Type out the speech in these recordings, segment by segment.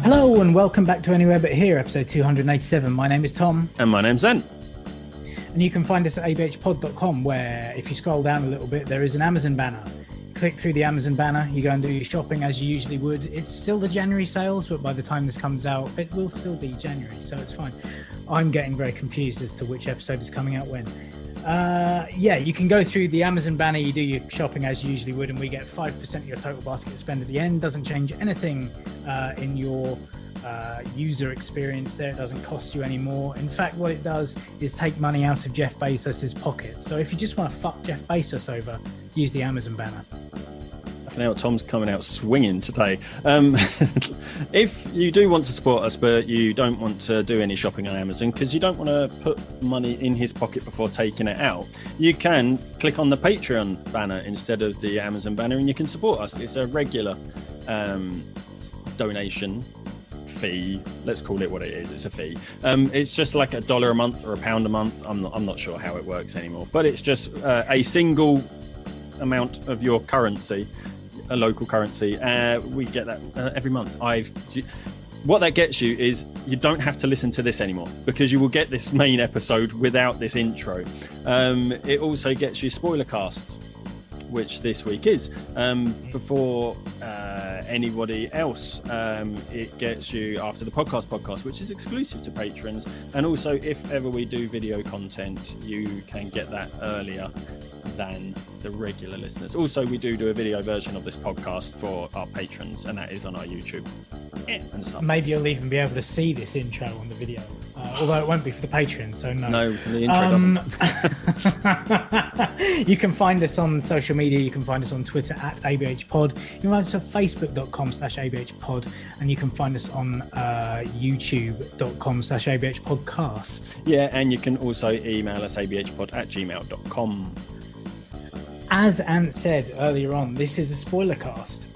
Hello and welcome back to Anywhere But Here, episode 287. My name is Tom. And my name's Zen. And you can find us at abhpod.com, where if you scroll down a little bit, there is an Amazon banner. Click through the Amazon banner, you go and do your shopping as you usually would. It's still the January sales, but by the time this comes out, it will still be January, so it's fine. I'm getting very confused as to which episode is coming out when. You can go through the Amazon banner, you do your shopping as you usually would, and we get 5% of your total basket spend at the end. Doesn't change anything in your user experience there. It doesn't cost you any more. In fact, what it does is take money out of Jeff Bezos's pocket. So if you just want to fuck Jeff Bezos over, use the Amazon banner. Now Tom's coming out swinging today. If you do want to support us, but you don't want to do any shopping on Amazon because you don't want to put money in his pocket before taking it out, you can click on the Patreon banner instead of the Amazon banner, and you can support us. It's a regular donation fee. Let's call it what it is. It's a fee. It's just like $1 a month or £1 a month. I'm not sure how it works anymore, but it's just a single amount of your currency, a local currency. We get that every month. What that gets you is you don't have to listen to this anymore, because you will get this main episode without this intro. It also gets you Spoilercasts, which this week is before anybody else. It gets you after the podcast, which is exclusive to patrons, and also if ever we do video content, you can get that earlier than the regular listeners. Also, we do a video version of this podcast for our patrons, and that is on our YouTube and stuff. Maybe you'll even be able to see this intro on the video, although it won't be for the patrons, so no. No, the intro doesn't. You can find us on social media. You can find us on Twitter at ABH Pod. You can find us on facebook.com/ABH Pod, and you can find us on youtube.com/ABH Podcast. Yeah, and you can also email us abhpod@gmail.com. As Ant said earlier on, this is a spoiler cast.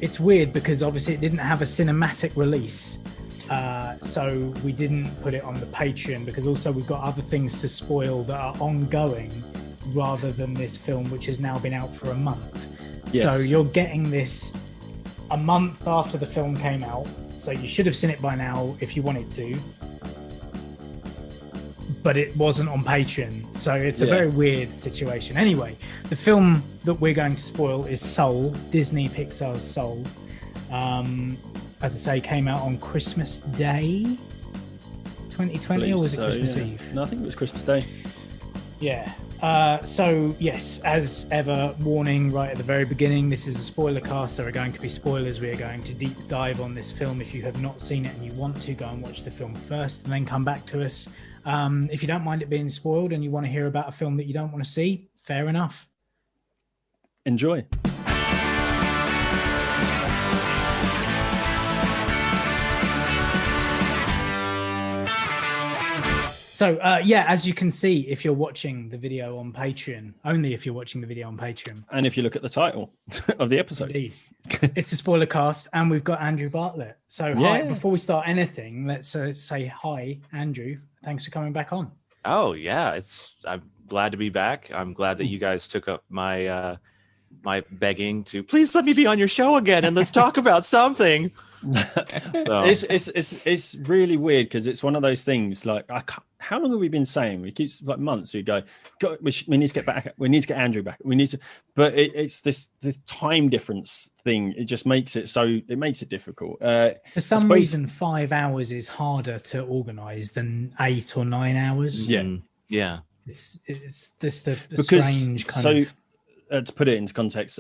It's weird because obviously it didn't have a cinematic release, so we didn't put it on the Patreon, because also we've got other things to spoil that are ongoing rather than this film, which has now been out for a month. Yes. So you're getting this a month after the film came out, so you should have seen it by now if you wanted to, but it wasn't on Patreon, so it's a very weird situation. Anyway, the film that we're going to spoil is Soul, Disney Pixar's Soul. As I say, came out on Christmas Day 2020, or was it Christmas Eve? No, I think it was Christmas Day. Yeah. So, yes, as ever, warning right at the very beginning, this is a spoiler cast. There are going to be spoilers. We are going to deep dive on this film. If you have not seen it and you want to, go and watch the film first and then come back to us. If you don't mind it being spoiled and you want to hear about a film that you don't want to see, fair enough. Enjoy. So, as you can see, if you're watching the video on Patreon, only if you're watching the video on Patreon. And if you look at the title of the episode. Indeed. It's a spoiler cast, and we've got Andrew Bartlett. So, hi, before we start anything, let's say hi, Andrew. Thanks for coming back on. Oh, yeah. I'm glad to be back. I'm glad that you guys took up my my begging to please let me be on your show again and let's talk about something. It's really weird because it's one of those things like how long have we been saying? We keep like months. We go, we need to get back. We need to get Andrew back. We need to, but it's this time difference thing. It just makes it so it makes it difficult. For some reason, 5 hours is harder to organise than 8 or 9 hours. Yeah. It's just a strange kind of. To put it into context,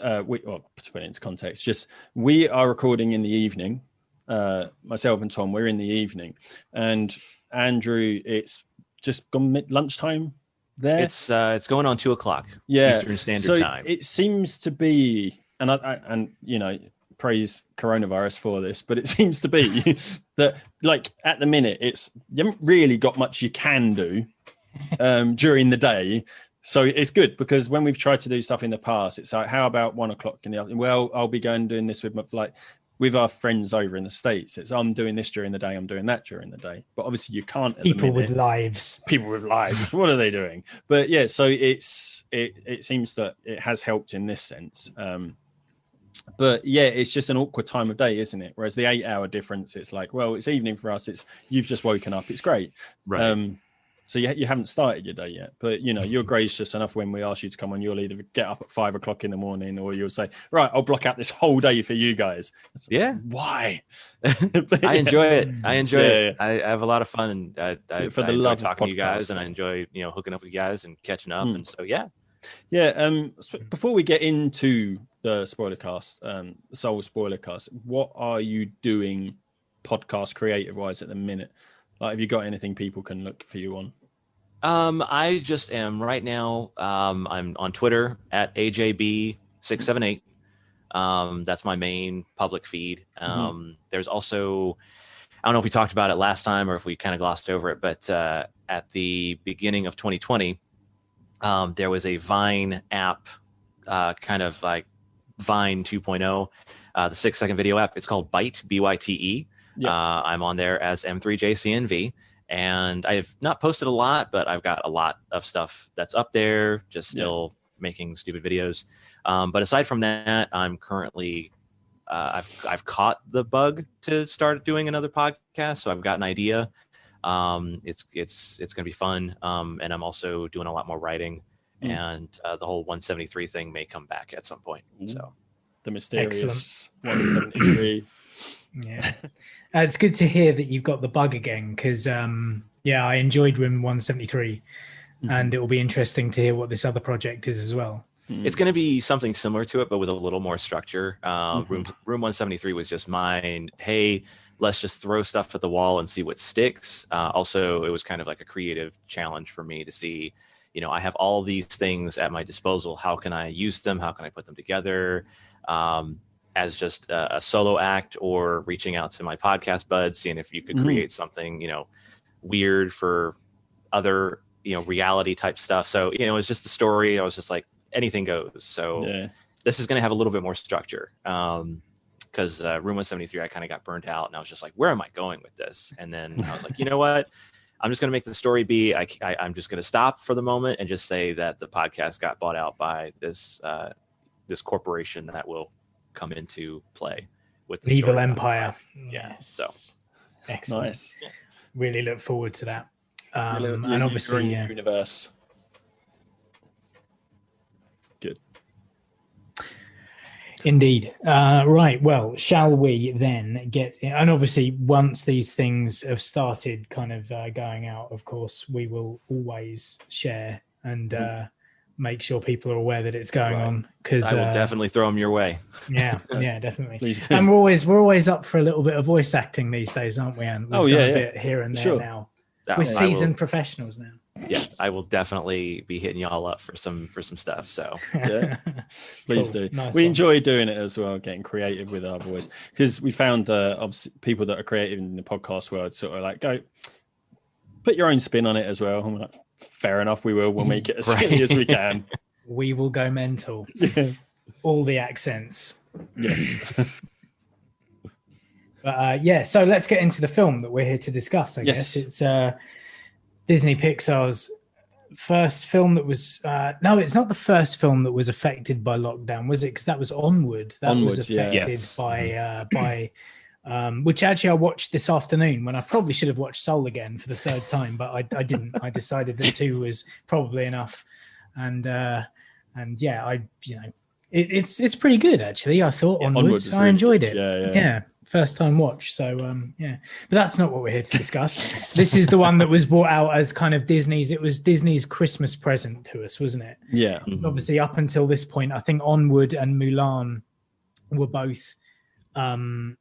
just we are recording in the evening. Myself and Tom, we're in the evening, and Andrew, it's just gone lunchtime there. It's going on 2:00. Eastern Standard Time. It seems to be, and I praise coronavirus for this, but it seems to be that like at the minute you haven't really got much you can do during the day. So it's good because when we've tried to do stuff in the past, it's like, how about 1:00 in the afternoon? Well, I'll be going doing this with our friends over in the States. It's I'm doing this during the day, I'm doing that during the day. But obviously you can't. People with lives. What are they doing? But yeah, so it seems that it has helped in this sense. But yeah, it's just an awkward time of day, isn't it? Whereas the 8-hour difference, it's like, well, it's evening for us. It's you've just woken up. It's great. Right. So you haven't started your day yet, but you're gracious enough when we ask you to come on. You'll either get up at 5 o'clock in the morning, or you'll say, "Right, I'll block out this whole day for you guys." Yeah. Why? I enjoy it. I enjoy it. Yeah. I have a lot of fun, and I For the enjoy love of talking to you guys, and I podcasting. enjoy hooking up with you guys and catching up, and so yeah. Yeah. Before we get into the Spoilercast, Soul Spoilercast, what are you doing, podcast creative wise, at the minute? Like, have you got anything people can look for you on? I just am right now. I'm on Twitter at AJB678. That's my main public feed. There's also, I don't know if we talked about it last time or if we kind of glossed over it, but at the beginning of 2020, there was a Vine app, kind of like Vine 2.0, the 6-second video app. It's called Byte, BYTE. Yeah. I'm on there as M3JCNV. And I've not posted a lot, but I've got a lot of stuff that's up there, just still making stupid videos. But aside from that, I'm currently, I've caught the bug to start doing another podcast. So I've got an idea. It's going to be fun. And I'm also doing a lot more writing, and the whole 173 thing may come back at some point. So the mysterious 173. Yeah, it's good to hear that you've got the bug again, because I enjoyed Room 173, and it will be interesting to hear what this other project is as well. It's going to be something similar to it, but with a little more structure. Room 173 was just mine. Hey, let's just throw stuff at the wall and see what sticks. Also, it was kind of like a creative challenge for me to see, I have all these things at my disposal. How can I use them? How can I put them together? As just a solo act, or reaching out to my podcast buds, seeing if you could create something, weird for other, reality type stuff. So, it was just a story. I was just like, anything goes. So this is going to have a little bit more structure. Because Room 173, I kind of got burned out, and I was just like, where am I going with this? And then I was like, you know what? I'm just going to make the story be. I'm just going to stop for the moment and just say that the podcast got bought out by this corporation that will come into play with the Evil story. Empire. Yeah. Yes. So excellent. Nice. Really look forward to that. And obviously, universe. Good. Indeed. Right. Well, shall we then get in? And obviously, once these things have started kind of going out, of course, we will always share and make sure people are aware that it's going on. Because I will definitely throw them your way. Yeah, definitely. Please do. And we're always up for a little bit of voice acting these days, aren't we? And we've done a bit here and there now. We're seasoned professionals now. Yeah, I will definitely be hitting y'all up for some stuff. So Yeah, please Cool. do. Nice We one. enjoy doing it as well, getting creative with our voice, because we found obviously people that are creative in the podcast world sort of like go put your own spin on it as well. I'm like, fair enough, we will. We'll make it as silly as we can. We will go mental. Yeah. All the accents. Yes. But so let's get into the film that we're here to discuss. I guess it's Disney Pixar's first film that was no, it's not the first film that was affected by lockdown, was it? Because that was Onward. That was affected by which actually I watched this afternoon, when I probably should have watched Soul again for the third time, but I didn't. I decided that 2 was probably enough, and it's pretty good actually. I thought Onwards. I enjoyed it. Yeah. First time watch. So but that's not what we're here to discuss. This is the one that was brought out as kind of Disney's Christmas present to us, wasn't it? Yeah. So obviously up until this point, I think Onward and Mulan were both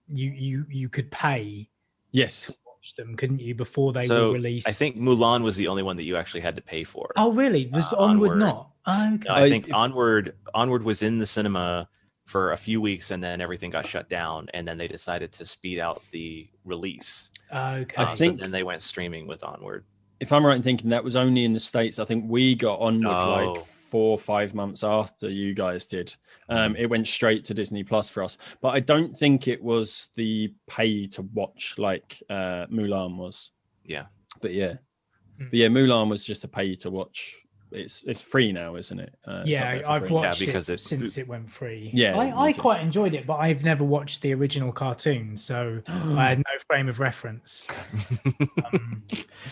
you could pay to watch them, couldn't you, before they were released? I think Mulan was the only one that you actually had to pay for. Oh really? Was Onward not? Oh, okay. No, I think Onward was in the cinema for a few weeks, and then everything got shut down, and then they decided to speed out the release. Okay. I think so then they went streaming with Onward. If I'm right in thinking, that was only in the States. I think we got Onward like 4 or 5 months after you guys did. It went straight to Disney Plus for us, but I don't think it was the pay to watch like Mulan was. Yeah. But Mulan was just a pay to watch it's free now, isn't it? I've watched because it since it went free. Yeah, I quite enjoyed it, but I've never watched the original cartoon, so I had no frame of reference.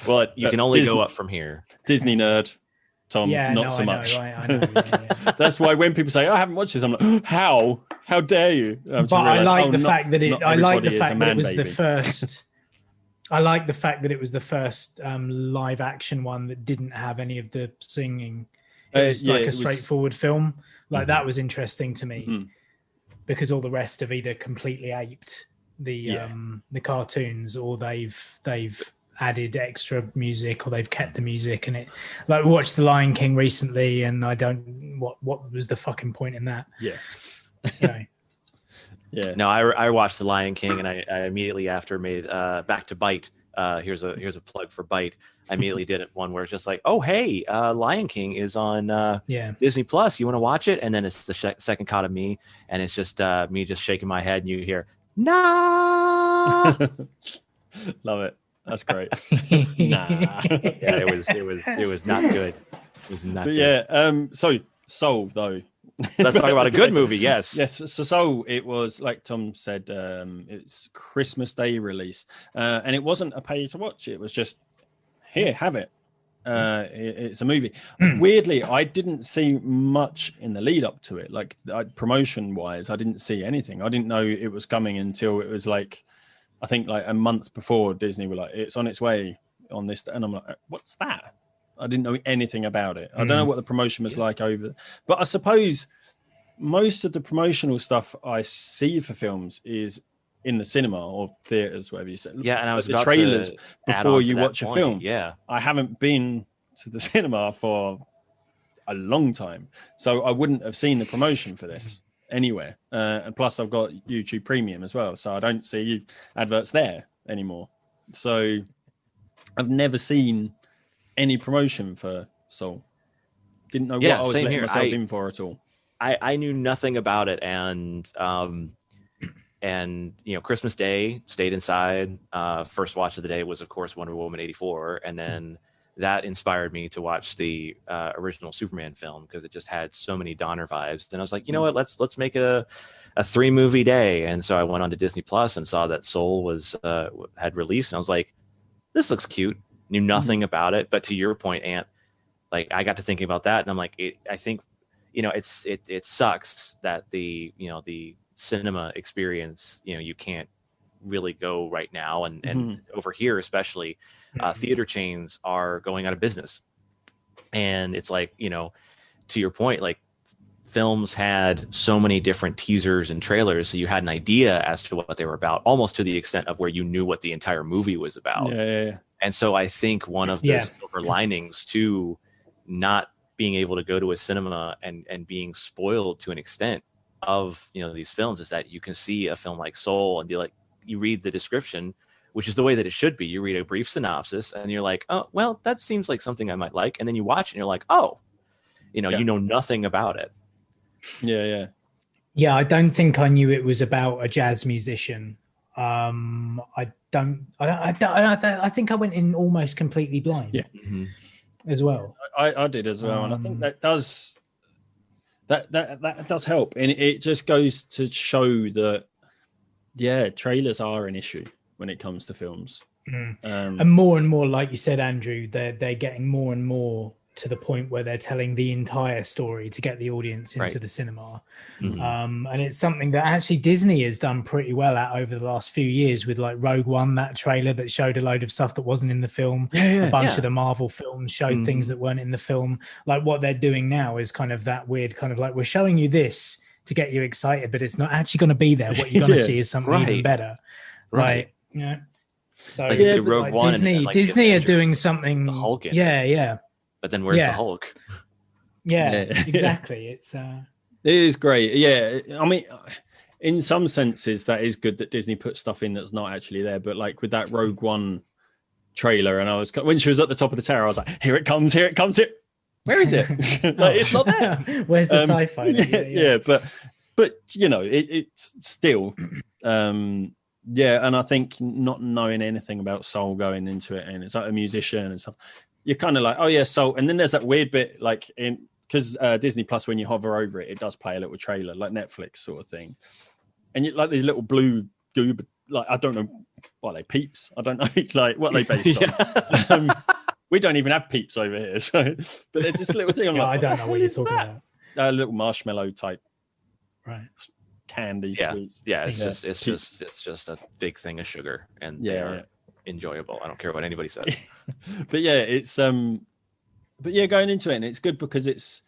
Well, you can only go up from here. Disney nerd, Tom, not so much. I know. Yeah. That's why when people say, "I haven't watched this," I'm like, "How? How dare you?" But I like the fact that it. I like the fact that it was the first. I like the fact that it was the first live action one that didn't have any of the singing. It was like a straightforward film. Like that was interesting to me because all the rest have either completely aped the cartoons, or they've added extra music, or they've kept the music. And it, like, we watched The Lion King recently, and I don't what was the fucking point in that? Yeah. You know? Yeah. No, I watched The Lion King, and I immediately after made back to Bite. Here's a plug for Bite. I immediately did it one where it's just like, oh hey, Lion King is on Disney Plus. You want to watch it? And then it's the second cut of me, and it's just me just shaking my head, and you hear nah. Love it. That's great. Nah. Yeah, it was not good. It was not. But good. Yeah. So Soul though. Let's talk about a good movie. Yes. So Soul, it was, like Tom said, it's Christmas Day release, and it wasn't a pay to watch. It was just here, have it. It's a movie. Weirdly, I didn't see much in the lead up to it. Like promotion wise, I didn't see anything. I didn't know it was coming until it was like, I think like a month before Disney were like, it's on its way on this, and I'm like, what's that? I didn't know anything about it. I don't know what the promotion was like over, but I suppose most of the promotional stuff I see for films is in the cinema or theaters, whatever you say. Yeah, and I was the about trailers to before you watch a film. Yeah, I haven't been to the cinema for a long time, so I wouldn't have seen the promotion for this anywhere. And plus, I've got YouTube Premium as well, so I don't see adverts there anymore. So I've never seen any promotion for Soul. Didn't know what I was letting myself in for at all. I knew nothing about it, and Christmas Day, stayed inside. First watch of the day was, of course, Wonder Woman 84, and then that inspired me to watch the original Superman film because it just had so many Donner vibes. And I was like, you know what, let's make it a 3-movie day. And so I went on to Disney Plus and saw that Soul was had released, and I was like, this looks cute. Knew nothing about it, but to your point, Ant, like I got to thinking about that, and I'm like, I think, it sucks that the cinema experience, you can't really go right now, and over here especially, theater chains are going out of business, and it's like, to your point, like films had so many different teasers and trailers, so you had an idea as to what they were about, almost to the extent of where you knew what the entire movie was about. Yeah. And so I think one of the silver linings to not being able to go to a cinema and being spoiled to an extent of, these films is that you can see a film like Soul and be like, you read the description, which is the way that it should be. You read a brief synopsis and you're like, oh, well, that seems like something I might like. And then you watch it and you're like, oh, you know nothing about it. Yeah. Yeah, I don't think I knew it was about a jazz musician. I think I went in almost completely blind. Yeah. As well. I did as well, and I think that does help, and it just goes to show that trailers are an issue when it comes to films. And more, like you said, Andrew, they're getting more and more to the point where they're telling the entire story to get the audience into the cinema. And it's something that actually Disney has done pretty well at over the last few years with like Rogue One, that trailer that showed a load of stuff that wasn't in the film. A bunch of the Marvel films showed things that weren't in the film. Like what they're doing now is kind of that weird kind of like, we're showing you this to get you excited, but it's not actually going to be there. What you're going to see is something even better. Right. Yeah. So like Rogue One Disney are doing something. The Hulk in it. But then where's the Hulk? Yeah, exactly. It is great. Yeah, I mean, in some senses, that is good that Disney put stuff in that's not actually there. But like with that Rogue One trailer, and when she was at the top of the tower, I was like, "Here it comes! Here it comes! Where is it? Like, it's not there. Where's the TIE fighter?" Yeah, but it's still. And I think not knowing anything about Soul going into it, and it's like a musician and stuff, you're kind of like, oh yeah, so, and then there's that weird bit like because Disney Plus, when you hover over it, it does play a little trailer like Netflix sort of thing, and you like these little blue goob, like I don't know what they peeps, I don't know like what they based on. We don't even have peeps over here, so but they're just little thing. I'm I don't know what you're talking about. A little marshmallow type, right? Candy sweets. Yeah, it's just a big thing of sugar, and they are enjoyable. I don't care what anybody says. But yeah, it's but yeah, going into it, and it's good because it's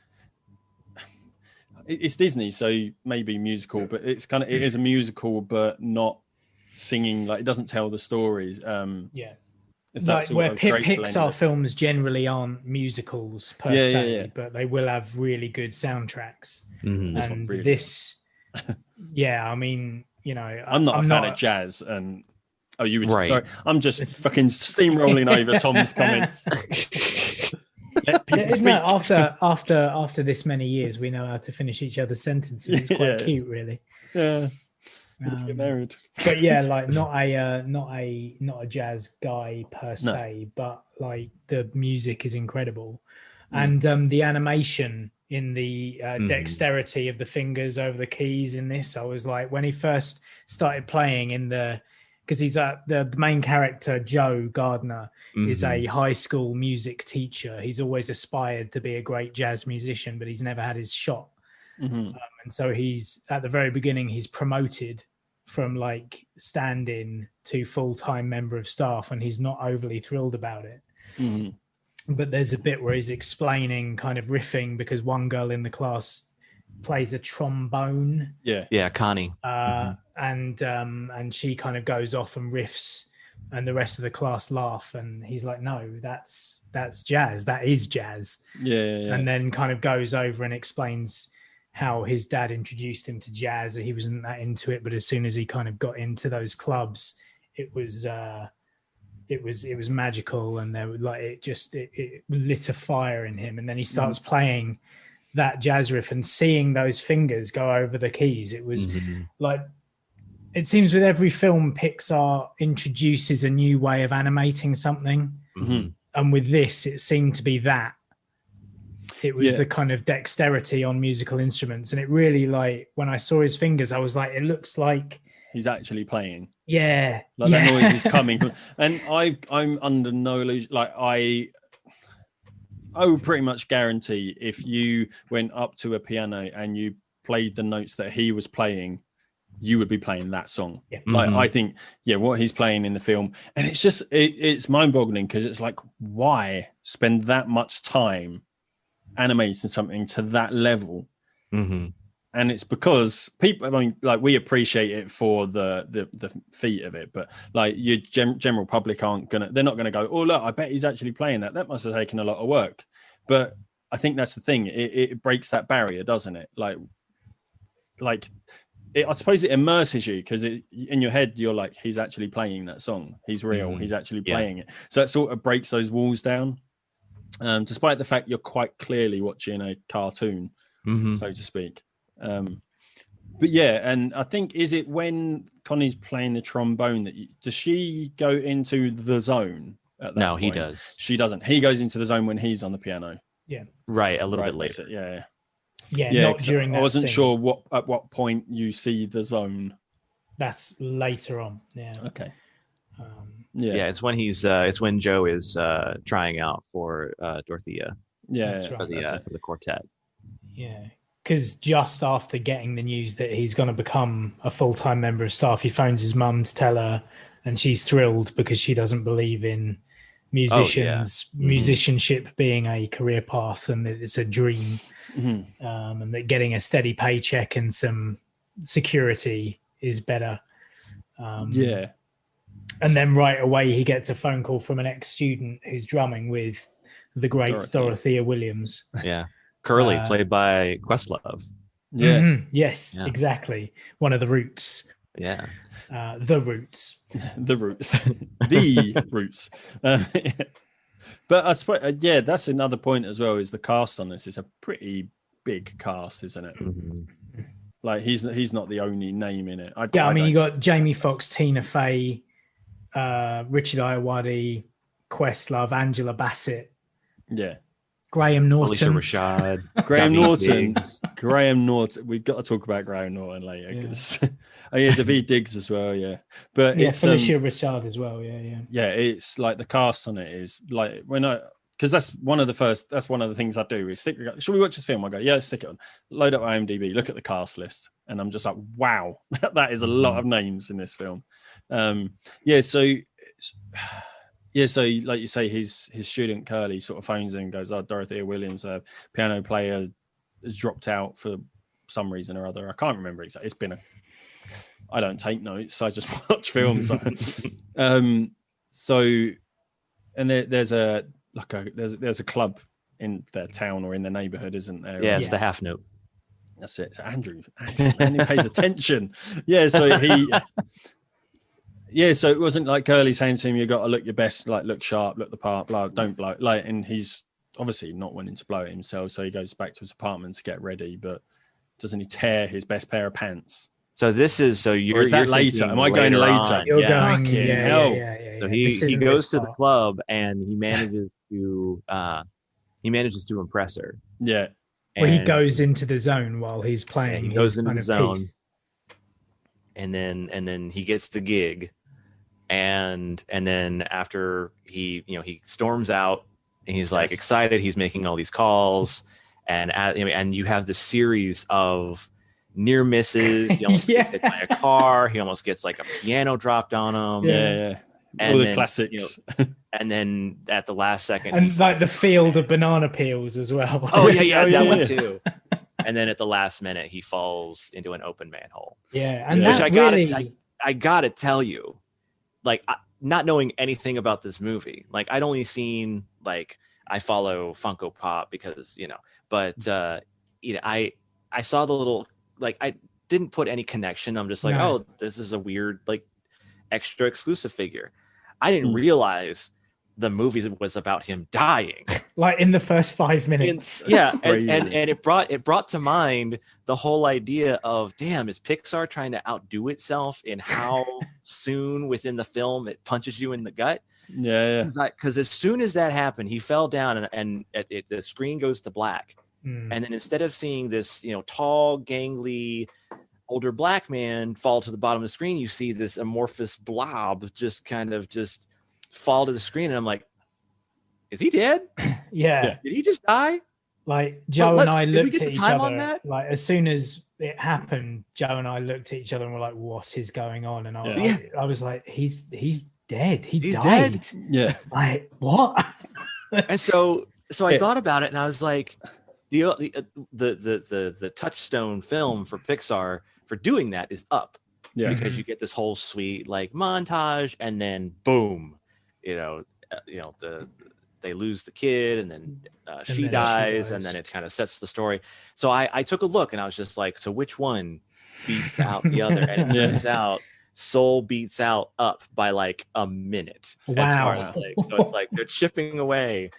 Disney, so maybe musical, but it is a musical, but not singing. Like it doesn't tell the stories. It's like where Pixar films generally aren't musicals per se, but they will have really good soundtracks. Mm-hmm. And this, I mean, you know, I'm not a fan of jazz, and you were right. Sorry, I'm just fucking steamrolling over Tom's comments. After this many years, we know how to finish each other's sentences. It's quite cute, really. Yeah. Get married. But yeah, like not a jazz guy per se, but like the music is incredible, and the animation in the dexterity of the fingers over the keys in this, I was like, when he first started playing because he's the main character, Joe Gardner, is a high school music teacher. He's always aspired to be a great jazz musician, but he's never had his shot. And so he's at the very beginning, he's promoted from like stand-in to full-time member of staff, and he's not overly thrilled about it. But there's a bit where he's explaining, kind of riffing, because one girl in the class plays a trombone. Connie. And she kind of goes off and riffs, and the rest of the class laugh, and he's like, no, that's jazz, that is jazz. And then kind of goes over and explains how his dad introduced him to jazz. He wasn't that into it, but as soon as he kind of got into those clubs, it was magical, and there was like it lit a fire in him. And then he starts playing that jazz riff and seeing those fingers go over the keys. It was like, it seems with every film, Pixar introduces a new way of animating something, and with this, it seemed to be that. It was the kind of dexterity on musical instruments. And it really, like, when I saw his fingers, I was like, it looks like he's actually playing. That noise is coming from. And I'm under no illusion. Like, I would pretty much guarantee if you went up to a piano and you played the notes that he was playing, you would be playing that song. Like, I think, what he's playing in the film. And it's just, it's mind-boggling, because it's like, why spend that much time animating something to that level? And it's because people, I mean, like, we appreciate it for the feat of it, but like your general public they're not gonna go, oh look, I bet he's actually playing that must have taken a lot of work. But I think that's the thing, it breaks that barrier, doesn't it? Like I suppose it immerses you, because in your head you're like, he's actually playing that song, he's real, he's actually playing it. So it sort of breaks those walls down. Despite the fact you're quite clearly watching a cartoon, so to speak. But yeah, and I think, is it when Connie's playing the trombone does she go into the zone at that No, point? he does. She doesn't. He goes into the zone when he's on the piano. Right, a little bit later. Not during that I wasn't scene. sure at what point you see the zone. That's later on. Okay. It's when it's when Joe is trying out for Dorothea. That's right. For the quartet. Because just after getting the news that he's going to become a full-time member of staff, he phones his mum to tell her, and she's thrilled because she doesn't believe in musicianship being a career path, and that it's a dream, and that getting a steady paycheck and some security is better. And then right away he gets a phone call from an ex-student who's drumming with the great Dorothea Williams. Curly, played by Questlove. Yes, exactly. One of the Roots. The Roots. The Roots. The Roots. But I suppose, that's another point as well, is the cast on this is a pretty big cast, isn't it? Like, he's not the only name in it. I mean, you got Jamie Foxx, Tina Fey, Richard Ayoade, Questlove, Angela Bassett, Yeah. Graham Norton. Alicia Rashad. Graham Daveed Norton. Diggs. Graham Norton. We've got to talk about Graham Norton later. 'Cause, oh yeah, Daveed Diggs as well. Yeah, but Yeah, it's Felicia Rashad as well. Yeah. yeah, it's like the cast on it is like because that's one of the things I do is should we watch this film? I go, yeah, let's stick it on. Load up IMDb, look at the cast list, and I'm just like, wow, that is a lot of names in this film. So like you say, his student Curly sort of phones in and goes, "Oh, Dorothea Williams, a piano player, has dropped out for some reason or other. I can't remember exactly. It's been I don't take notes. I just watch films. And there's a club in their town or in their neighborhood, isn't there? Yeah, it's the Half Note. That's it. So Andrew, and he pays attention. Yeah, so he. Yeah, so it wasn't like Curly saying to him, "You got to look your best, like look sharp, look the part, blah, don't blow." Like, and he's obviously not wanting to blow it himself, so he goes back to his apartment to get ready. But doesn't he tear his best pair of pants? So this is Or is that later? Am I going later? On. You're going. Fucking Yeah. So he goes to the club and he manages to impress her. Yeah. Well, he goes into the zone while he's playing. Yeah, he goes into kind the of zone, piece. and then he gets the gig, and then after he storms out and he's like excited. He's making all these calls, and you have this series of near misses. He almost gets hit by a car. He almost gets like a piano dropped on him. Yeah. And all the then, classics. And then at the last second, and like the field of banana peels as well. Oh yeah, that one too. And then at the last minute, he falls into an open manhole. Yeah, and which I gotta tell you, like not knowing anything about this movie, like I'd only seen like I follow Funko Pop because but I saw the little like I didn't put any connection. I'm just like, oh, this is a weird like extra exclusive figure. I didn't realize the movie was about him dying. Like in the first 5 minutes. And it brought to mind the whole idea of, damn, is Pixar trying to outdo itself in how soon within the film it punches you in the gut? Yeah. Because as soon as that happened, he fell down and the screen goes to black. And then instead of seeing this, tall, gangly, older black man fall to the bottom of the screen, you see this amorphous blob just kind of just fall to the screen, and I'm like, is he dead? Yeah. Did he just die? Like Joe and I looked at each other. On that? Like as soon as it happened, Joe and I looked at each other and were like, "What is going on?" And I was like, "He's dead. He's died." Dead. Yeah. Like what? And so I thought about it, and I was like, the touchstone film for Pixar for doing that is Up. Yeah. Because you get this whole sweet like montage, and then boom, they lose the kid, and then she dies, and then it kind of sets the story. So I took a look, and I was just like, so which one beats out the other? And it turns out Soul beats out Up by like a minute. Wow. As far as like, so it's like they're chipping away.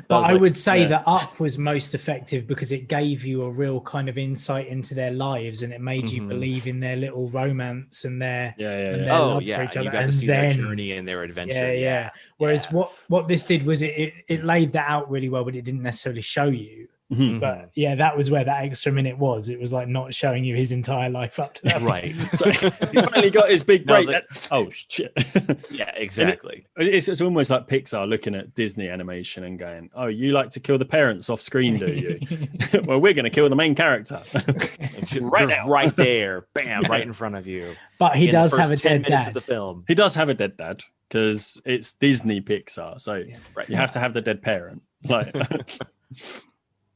But I would say that Up was most effective because it gave you a real kind of insight into their lives, and it made you believe in their little romance and their love for each other. You got to see their journey and their adventure. Yeah. Whereas what this did was it laid that out really well, but it didn't necessarily show you. But that was where that extra minute was. It was like not showing you his entire life up to that. Right. So he finally got his big break. Oh shit. Yeah, exactly. It's almost like Pixar looking at Disney animation and going, "Oh, you like to kill the parents off screen, do you?" Well, we're going to kill the main character. right there, bam, right in front of you. But he does have a dead dad. Of the film. He does have a dead dad because it's Disney Pixar, so you have to have the dead parent. Like.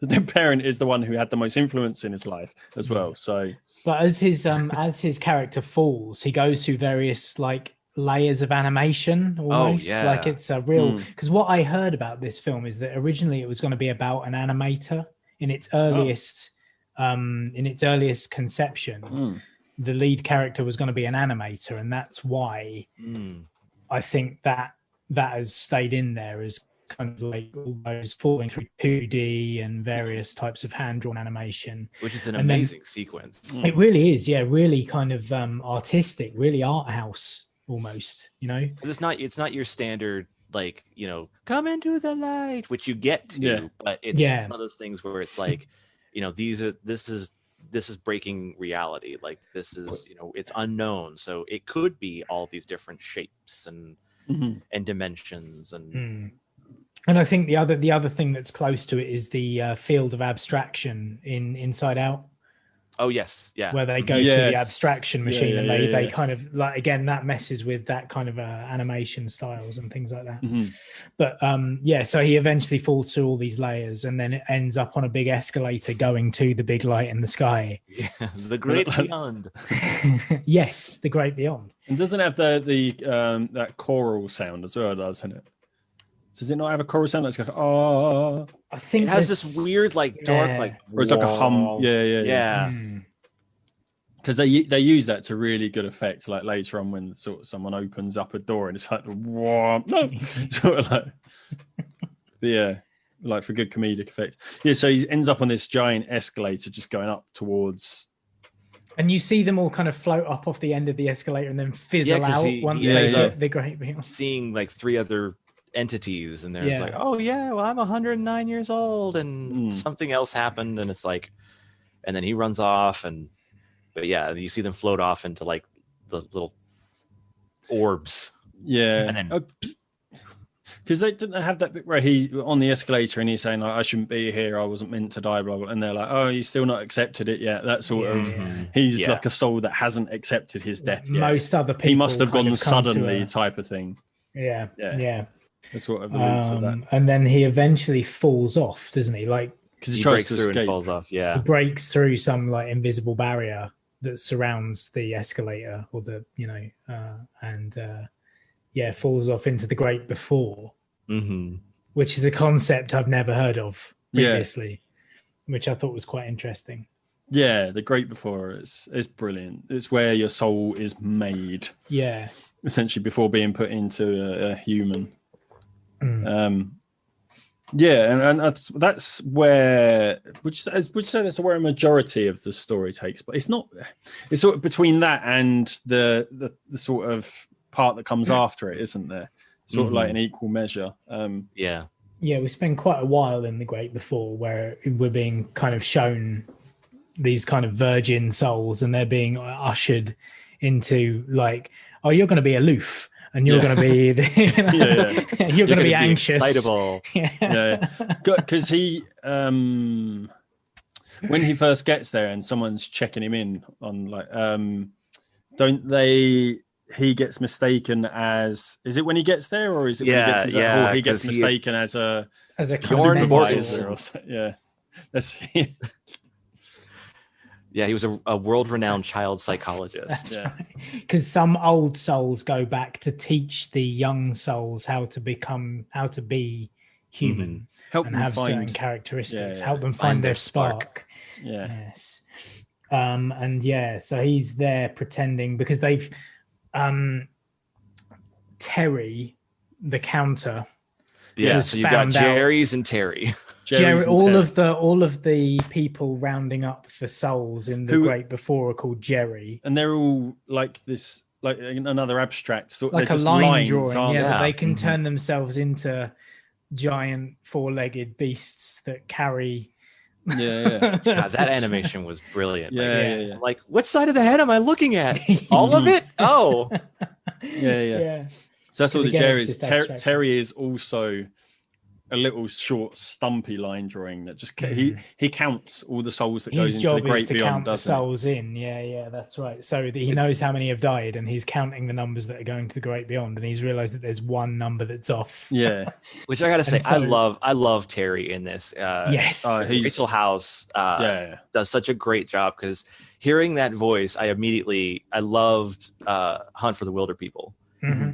The dead parent is the one who had the most influence in his life as well. So, but as his character falls, he goes through various like layers of animation. Almost. Like it's a real. Because what I heard about this film is that originally it was going to be about an animator in its earliest, conception. The lead character was going to be an animator, and that's why I think that has stayed in there as kind of like all those falling through 2D and various types of hand-drawn animation, which is an amazing sequence. It really is, really kind of artistic, really art house almost, It's not your standard like, come into the light, which you get to, but it's one of those things where it's like, this is breaking reality. Like this is, it's unknown. So it could be all these different shapes and dimensions And I think the other thing that's close to it is the field of abstraction in Inside Out. Oh yes, yeah. Where they go through the abstraction machine, and they kind of like, again, that messes with that kind of animation styles and things like that. But so he eventually falls through all these layers, and then it ends up on a big escalator going to the big light in the sky. Yeah, the great beyond. Yes, the great beyond. And doesn't it have the that choral sound as well, doesn't it? Does it not have a choral sound that's like, oh? I think it has this weird, like, dark, like, or it's like a hum. Yeah. Because they use that to really good effect. Like later on, when sort of someone opens up a door and it's like, whoa, no, sort of like, like for good comedic effect. Yeah. So he ends up on this giant escalator, just going up towards. And you see them all kind of float up off the end of the escalator and then fizzle out once they hit the great beyond. Seeing like 3 other entities, and there's like, oh yeah, well, I'm 109 years old, and something else happened, and it's like, and then he runs off, but you see them float off into like the little orbs, and then because they didn't have that bit where he's on the escalator and he's saying like, I shouldn't be here, I wasn't meant to die, blah blah, and they're like, oh, he's still not accepted it yet. That sort of he's like a soul that hasn't accepted his death yet. Most other people, he must have gone suddenly, type of thing. Yeah. Sort of that. And then he eventually falls off, doesn't he? Like, because he breaks through and falls off. Yeah, he breaks through some like invisible barrier that surrounds the escalator, or the falls off into the great before, which is a concept I've never heard of previously, which I thought was quite interesting. Yeah, the great before is brilliant. It's where your soul is made. Yeah, essentially before being put into a human. And that's where, would you say that's where a majority of the story takes, but it's not. It's sort of between that and the sort of part that comes after it, isn't there? Sort of like an equal measure. We spend quite a while in the Great Before, where we're being kind of shown these kind of virgin souls, and they're being ushered into like, oh, you're going to be aloof. And you're going to be, you're going to be anxious. Excitable. Because he, when he first gets there and someone's checking him in on like, he gets mistaken as, is it when he gets there, or is it when he gets mistaken as a Bjorn advisor or something? Yeah. That's Yeah, he was a world-renowned child psychologist. That's right. Because some old souls go back to teach the young souls how to be human, and have certain characteristics. Help them find their spark. Yes. So he's there pretending, because they've Terry, the counter. Yeah, so you've got Jerry's and Terry. Jerry, all of the people rounding up the souls in the Great Before are called Jerry, and they're all like this, like another abstract sort, like a line drawing. But they can turn themselves into giant 4-legged beasts that carry. God, that animation was brilliant. Like, what side of the head am I looking at? All of it? Oh, yeah. So that's all the Jerry is. Terry is also a little short, stumpy line drawing that just he counts all the souls that goes into the Great Beyond. Count the souls in, that's right. So he knows how many have died, and he's counting the numbers that are going to the Great Beyond, and he's realized that there's one number that's off. Yeah, which I gotta say, I love Terry in this. Yes, Rachel House does such a great job, because hearing that voice, I loved Hunt for the Wilder People.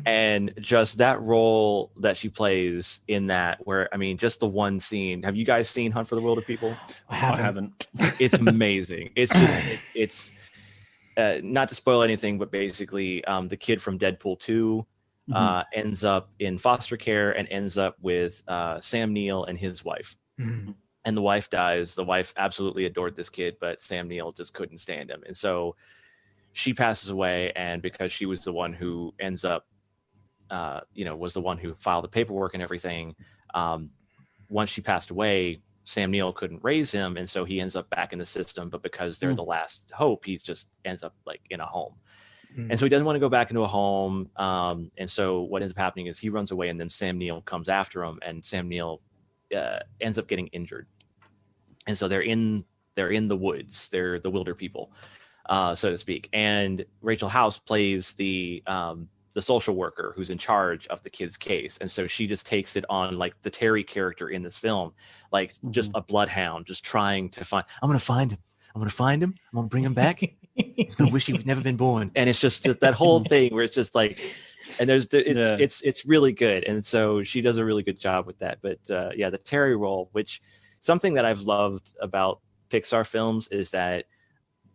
And just that role that she plays in that, where, I mean, just the one scene. Have you guys seen Hunt for the Wilder People? I haven't. It's amazing. It's just, it's not to spoil anything, but basically the kid from Deadpool 2 ends up in foster care and ends up with Sam Neill and his wife. And the wife dies. The wife absolutely adored this kid, but Sam Neill just couldn't stand him. And so she passes away, and because she was the one who ends up was the one who filed the paperwork and everything. Once she passed away, Sam Neill couldn't raise him, and so he ends up back in the system. But because they're the last hope, he just ends up like in a home. And so he doesn't want to go back into a home. And so what ends up happening is he runs away, and then Sam Neill comes after him, and Sam Neill ends up getting injured. And so they're in the woods. They're the wilder people, so to speak. And Rachel House plays the social worker who's in charge of the kid's case. And so she just takes it on like the Terry character in this film, like just a bloodhound, just trying to find, I'm going to find him. I'm going to bring him back. He's going to wish he would never been born. And it's just that whole thing where it's just like, and it's really good. And so she does a really good job with that. But the Terry role, which something that I've loved about Pixar films is that,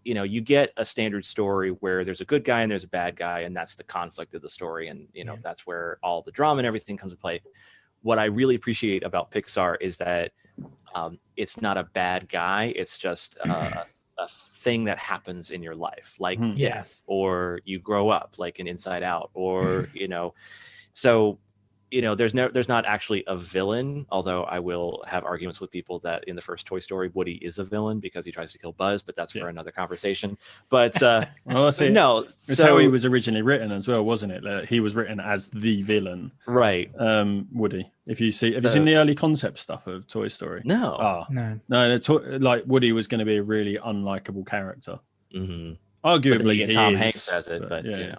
you get a standard story where there's a good guy and there's a bad guy, and that's the conflict of the story. And, that's where all the drama and everything comes to play. What I really appreciate about Pixar is that it's not a bad guy. It's just a thing that happens in your life, like death, or you grow up, like an Inside Out, or, so, there's not actually a villain, although I will have arguments with people that in the first Toy Story, Woody is a villain because he tries to kill Buzz, but that's for another conversation. But it's how he was originally written as well, wasn't it? He was written as the villain, right? Woody. Have you seen the early concept stuff of Toy Story? No. Like Woody was going to be a really unlikable character. Mm-hmm. Arguably, Tom Hanks says it, but you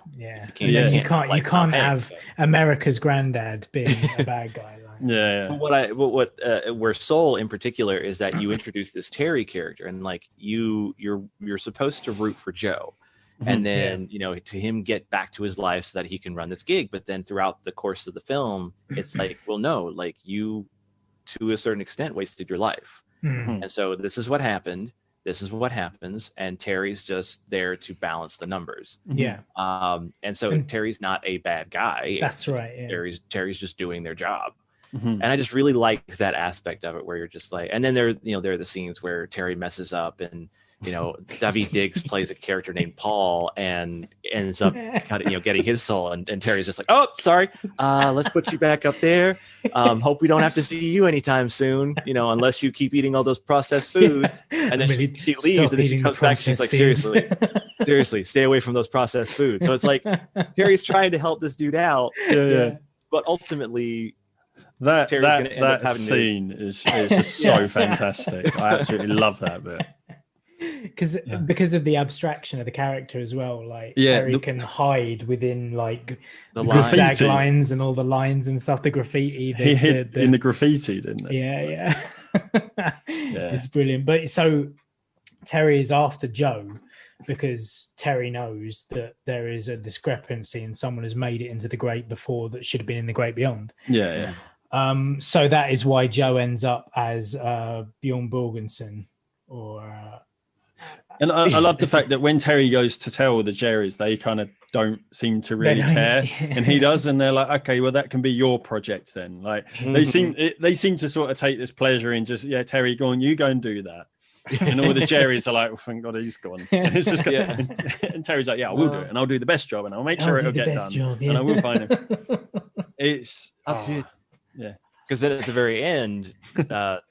can't have America's granddad being a bad guy. Like. Where Soul in particular is that you introduce this Terry character, and like you're supposed to root for Joe, and then to him get back to his life so that he can run this gig. But then throughout the course of the film, it's like, well, no, like you to a certain extent wasted your life, and so this is what happened. This is what happens, and Terry's just there to balance the numbers. And so Terry's not a bad guy. That's right. Yeah. Terry's just doing their job, and I just really like that aspect of it, where you're just like, and then there are the scenes where Terry messes up, and Daveed Diggs plays a character named Paul and ends up getting his soul, and Terry's just like, oh, sorry, let's put you back up there. Hope we don't have to see you anytime soon, unless you keep eating all those processed foods. And then she leaves, and then she comes back and she's like, seriously, stay away from those processed foods. So it's like Terry's trying to help this dude out, but ultimately that Terry's going to end up having scene is just so fantastic. I absolutely love that bit. Because of the abstraction of the character as well, like Terry can hide within like the zigzag lines and all the lines and stuff. The graffiti, he hid in the graffiti, didn't he? It's brilliant. But so Terry is after Joe because Terry knows that there is a discrepancy and someone has made it into the great before that should have been in the great beyond. So that is why Joe ends up as Bjorn Borgensen or. And I love the fact that when Terry goes to tell the Jerrys, they kind of don't seem to really care, and he does, and they're like, "Okay, well, that can be your project then." Like they seem to sort of take this pleasure in just, Terry, go on, you go and do that, and all the Jerrys are like, "Oh, thank God he's gone." And it's just, and Terry's like, "Yeah, I will do it, and I'll do the best job, and I'll make sure it'll get done, and I will find him." I'll do it. Because then at the very end,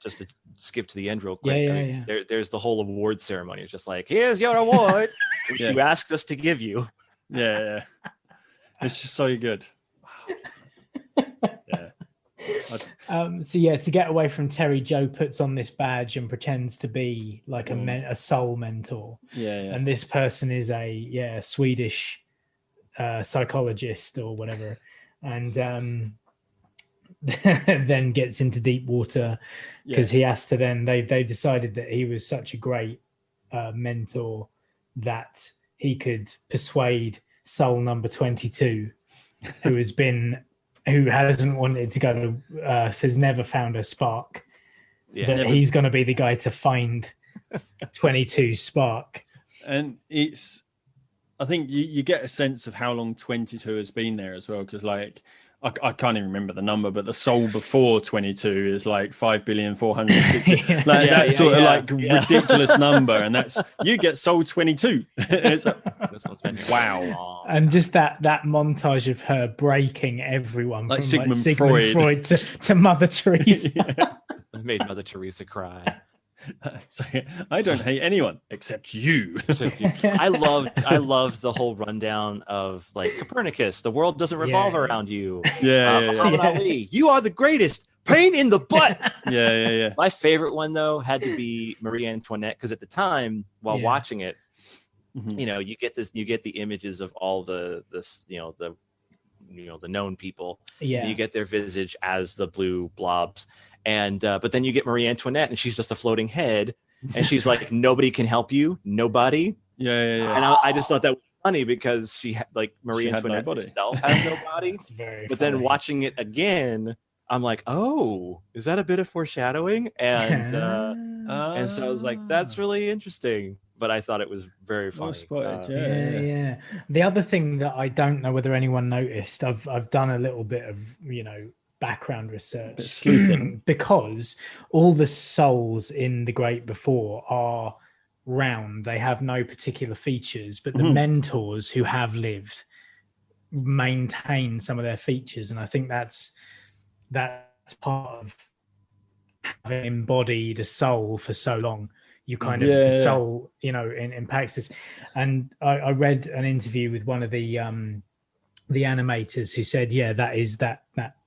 just to skip to the end real quick, there's the whole award ceremony. It's just like, here's your award, which you asked us to give you. It's just so good. To get away from Terry, Joe puts on this badge and pretends to be like a soul mentor. And this person is a Swedish psychologist or whatever, and then gets into deep water because he has to. Then they decided that he was such a great mentor that he could persuade soul number 22, who hasn't wanted to go to Earth, has never found a spark, that he's going to be the guy to find 22 spark. And I think you get a sense of how long 22 has been there as well, because like I can't even remember the number, but the soul before 22 is like 5,460,000,000. Like ridiculous number, and that's you get soul 22. It's like, This one's been wow. And just that montage of her breaking everyone Like from Sigmund Freud. to Mother Teresa. It made Mother Teresa cry. So, I don't hate anyone except you. I loved the whole rundown of like Copernicus. The world doesn't revolve around you. Muhammad Ali, you are the greatest. Pain in the butt. Yeah. My favorite one though had to be Marie Antoinette, because at the time while watching it, you know, you get the images of all the known people. Yeah, you get their visage as the blue blobs. And but then you get Marie Antoinette, and she's just a floating head, and she's like, nobody can help you, nobody. Yeah. And I just thought that was funny, because she Marie Antoinette herself has no body. But then watching it again, I'm like, oh, is that a bit of foreshadowing? And so I was like, that's really interesting. But I thought it was very funny. Yeah. The other thing that I don't know whether anyone noticed, I've done a little bit of background research sleuthing, because all the souls in The Great Before are round. They have no particular features, but the mentors who have lived maintain some of their features, and I think that's part of having embodied a soul for so long. You kind of the soul, impacts us. And I read an interview with one of the animators who said,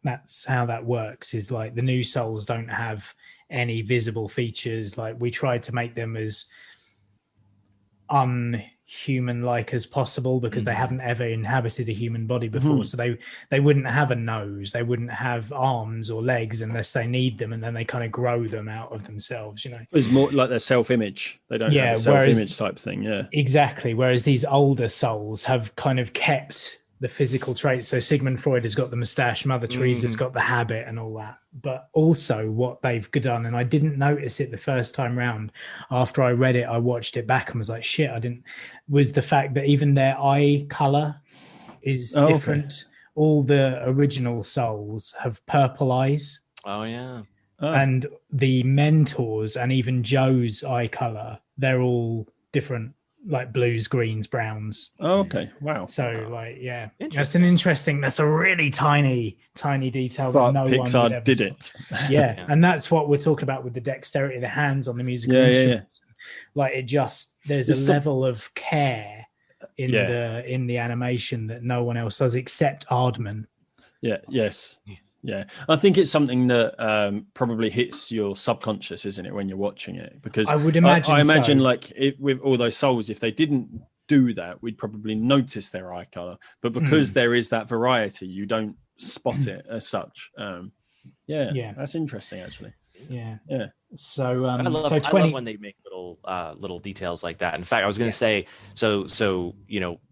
that's how that works, is like the new souls don't have any visible features. Like, we tried to make them as unhuman like as possible, because they haven't ever inhabited a human body before. So they wouldn't have a nose, they wouldn't have arms or legs unless they need them, and then they kind of grow them out of themselves. It's more like their self-image. They don't have a self-image type thing. Exactly. Whereas these older souls have kind of kept the physical traits. So Sigmund Freud has got the mustache, Mother Teresa's got the habit and all that. But also what they've done, and I didn't notice it the first time round, after I read it, I watched it back and was like, shit, was the fact that even their eye color is different. Okay. All the original souls have purple eyes. Oh, yeah. And the mentors and even Joe's eye color, they're all different. Like blues, greens, browns. Oh, okay. Wow. So that's a really tiny detail that no Pixar one would did it. Yeah. And that's what we're talking about with the dexterity of the hands on the musical instruments. Like there's a level of care in the animation that no one else does except Aardman. Yeah. Yes. Yeah, I think it's something that probably hits your subconscious, isn't it, when you're watching it? Because I would imagine. I imagine, with all those souls, if they didn't do that, we'd probably notice their eye color. But because there is that variety, you don't spot it as such. That's interesting, actually. Yeah. So I love when they make little details like that. In fact, I was going to say, so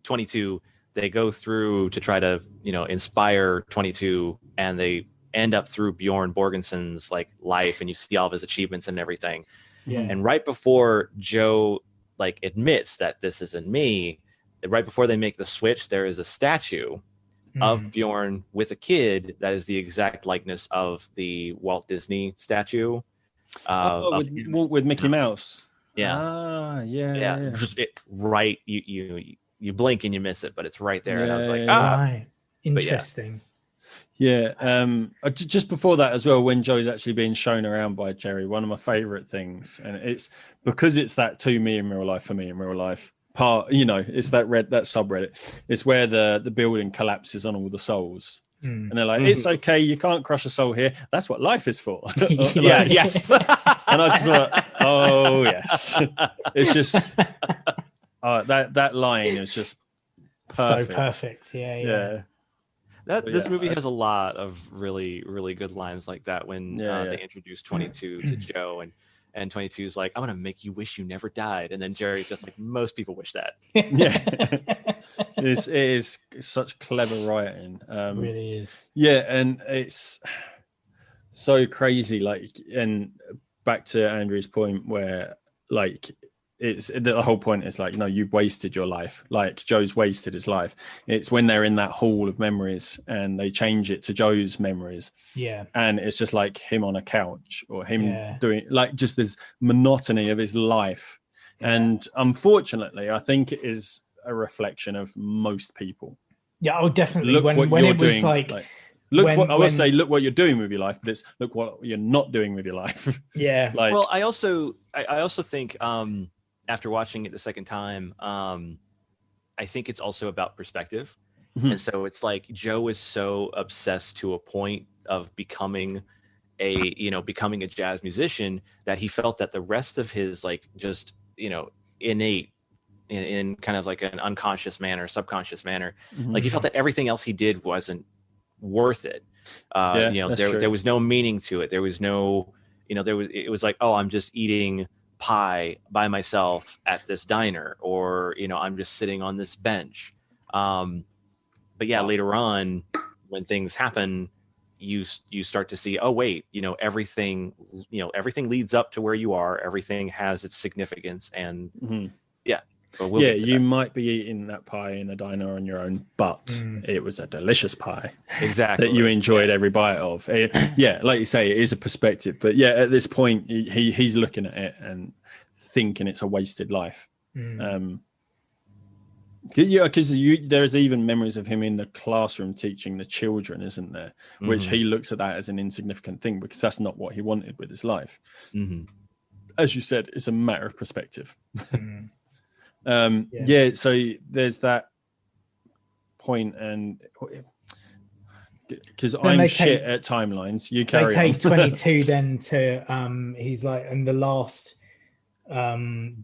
22. They go through to try to, inspire 22, and they end up through Bjorn Borgenson's life, and you see all of his achievements and everything. Yeah. And right before Joe admits that this isn't me, right before they make the switch, there is a statue of Bjorn with a kid that is the exact likeness of the Walt Disney statue. With Mickey Mouse. Yeah. Yeah. Just right. You blink and you miss it, but it's right there. And I was like, right. Interesting. Just before that as well, when Joe's actually being shown around by Jerry, one of my favorite things, and it's because it's that to me in real life, for me in real life part, it's that subreddit. It's where the building collapses on all the souls. And they're like, it's okay, you can't crush a soul here. That's what life is for. Yes. And I just thought, oh yes. It's just that line is just perfect. So perfect. Yeah. This movie has a lot of really, really good lines like that when they introduce 22 to Joe, and 22 is like, I'm going to make you wish you never died. And then Jerry's just like, most people wish that. It is such clever writing. It really is. Yeah, and it's so crazy. And back to Andrew's point where it's the whole point is like, no, you've wasted your life. Like Joe's wasted his life. It's when they're in that hall of memories and they change it to Joe's memories. Yeah. And it's just like him on a couch or him doing like just this monotony of his life. Yeah. And unfortunately, I think it is a reflection of most people. Yeah, oh, definitely. Look when it was like look what I would say. Look what you're doing with your life. But look what you're not doing with your life. Yeah. Like, well, I also think after watching it the second time, I think it's also about perspective. Mm-hmm. And so it's like Joe is so obsessed to a point of becoming a jazz musician that he felt that the rest of his like just innate in kind of like an unconscious manner, subconscious manner, mm-hmm. like he felt that everything else he did wasn't worth it. There was no meaning to it. There was no, it was like, oh, I'm just eating pie by myself at this diner, or I'm just sitting on this bench. But yeah, later on when things happen, you start to see, oh wait, everything leads up to where you are. Everything has its significance, and mm-hmm. yeah. You might be eating that pie in a diner on your own, but it was a delicious pie. Exactly. That you enjoyed every bite of. Yeah, like you say, it is a perspective. But yeah, at this point, he's looking at it and thinking it's a wasted life. Because there's even memories of him in the classroom teaching the children, isn't there? Mm-hmm. Which he looks at that as an insignificant thing because that's not what he wanted with his life. Mm-hmm. As you said, it's a matter of perspective. Mm. So there's that point, and because I'm shit at timelines, you carry on. They take 22 then to he's like in the last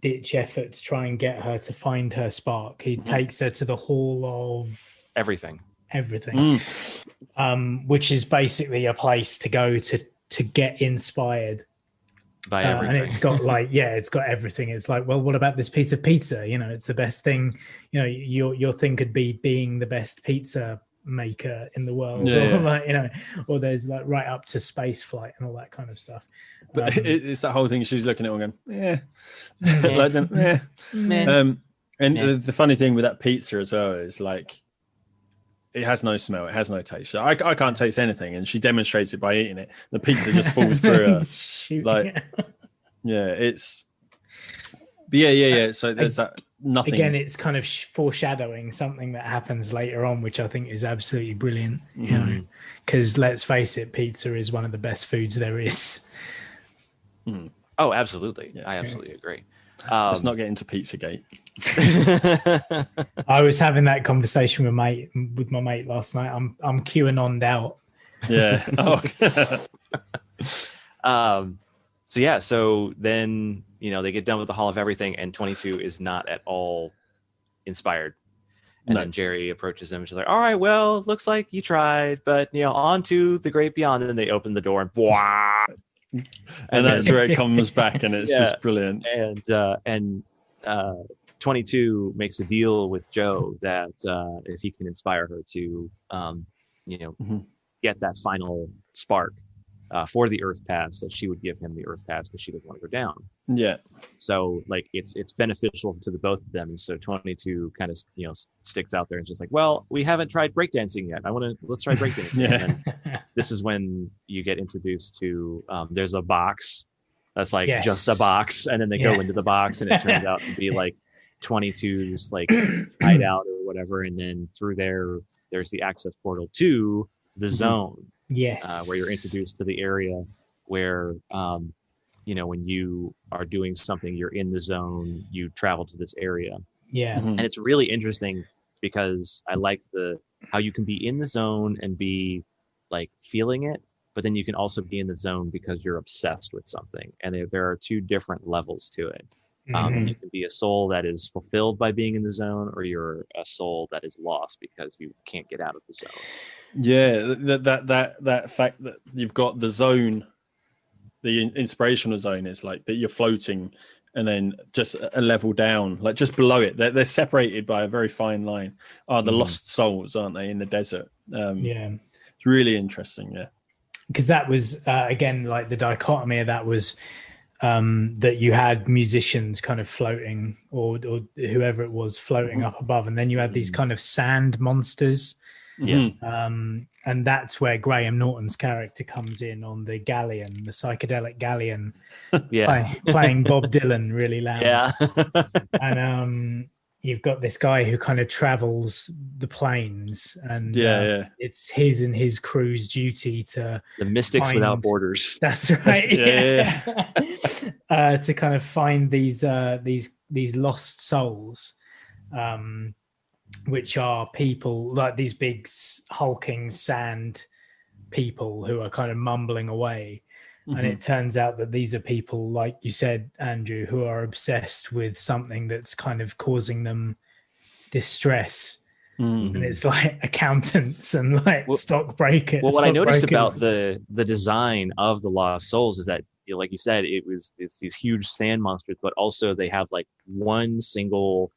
ditch effort to try and get her to find her spark. He takes her to the hall of everything, which is basically a place to go to get inspired by everything. And it's got it's got everything. It's like, well, what about this piece of pizza? It's the best thing. Your thing could be being the best pizza maker in the world, or there's like right up to space flight and all that kind of stuff. But it's that whole thing. She's looking at it and going, the funny thing with that pizza as well is like, it has no smell. It has no taste. So I can't taste anything, and she demonstrates it by eating it. The pizza just falls through her. So there's that nothing. Again, it's kind of foreshadowing something that happens later on, which I think is absolutely brilliant. Because let's face it, pizza is one of the best foods there is. Mm. Oh, absolutely. Yeah. I absolutely agree. Let's not get into Pizzagate. I was having that conversation with my mate last night. I'm QAnon'd out. Yeah. So then they get done with the Hall of Everything, and 22 is not at all inspired. And then Jerry approaches him and she's like, all right, well, looks like you tried, but on to the great beyond. And then they open the door and blah. And that's where it comes back, and it's just brilliant. And 22 makes a deal with Joe that if he can inspire her to, get that final spark for the Earth Pass, that she would give him the Earth Pass because she doesn't want to go down. Yeah. So like it's beneficial to the both of them. And so 22 kind of sticks out there and just like, well, we haven't tried breakdancing yet. Let's try breakdancing. And then this is when you get introduced to there's a box that's like just a box, and then they go into the box, and it turns out to be like 22's like hideout or whatever, and then through there's the access portal to the zone. Yes. Where you're introduced to the area where, when you are doing something, you're in the zone, you travel to this area. Yeah. And it's really interesting because I like how you can be in the zone and be like feeling it, but then you can also be in the zone because you're obsessed with something. And there are two different levels to it. You can be a soul that is fulfilled by being in the zone, or you're a soul that is lost because you can't get out of the zone. Yeah, that fact that you've got the zone, the inspirational zone is like that you're floating, and then just a level down, like just below it, they're separated by a very fine line. The lost souls, aren't they, in the desert? It's really interesting. Yeah, because that was again like the dichotomy of that was that you had musicians kind of floating, or whoever it was floating up above, and then you had these kind of sand monsters. Yeah. And that's where Graham Norton's character comes in on the galleon, the psychedelic galleon, playing Bob Dylan really loud. Yeah. And you've got this guy who kind of travels the planes, and it's his and his crew's duty to the Mystics Without Borders. That's right. To kind of find these lost souls, which are people like these big hulking sand people who are kind of mumbling away. And it turns out that these are people, like you said, Andrew, who are obsessed with something that's kind of causing them distress. And it's like accountants and like stockbrokers. Well, what I noticed about the design of the Lost Souls is that, like you said, it's these huge sand monsters, but also they have like one single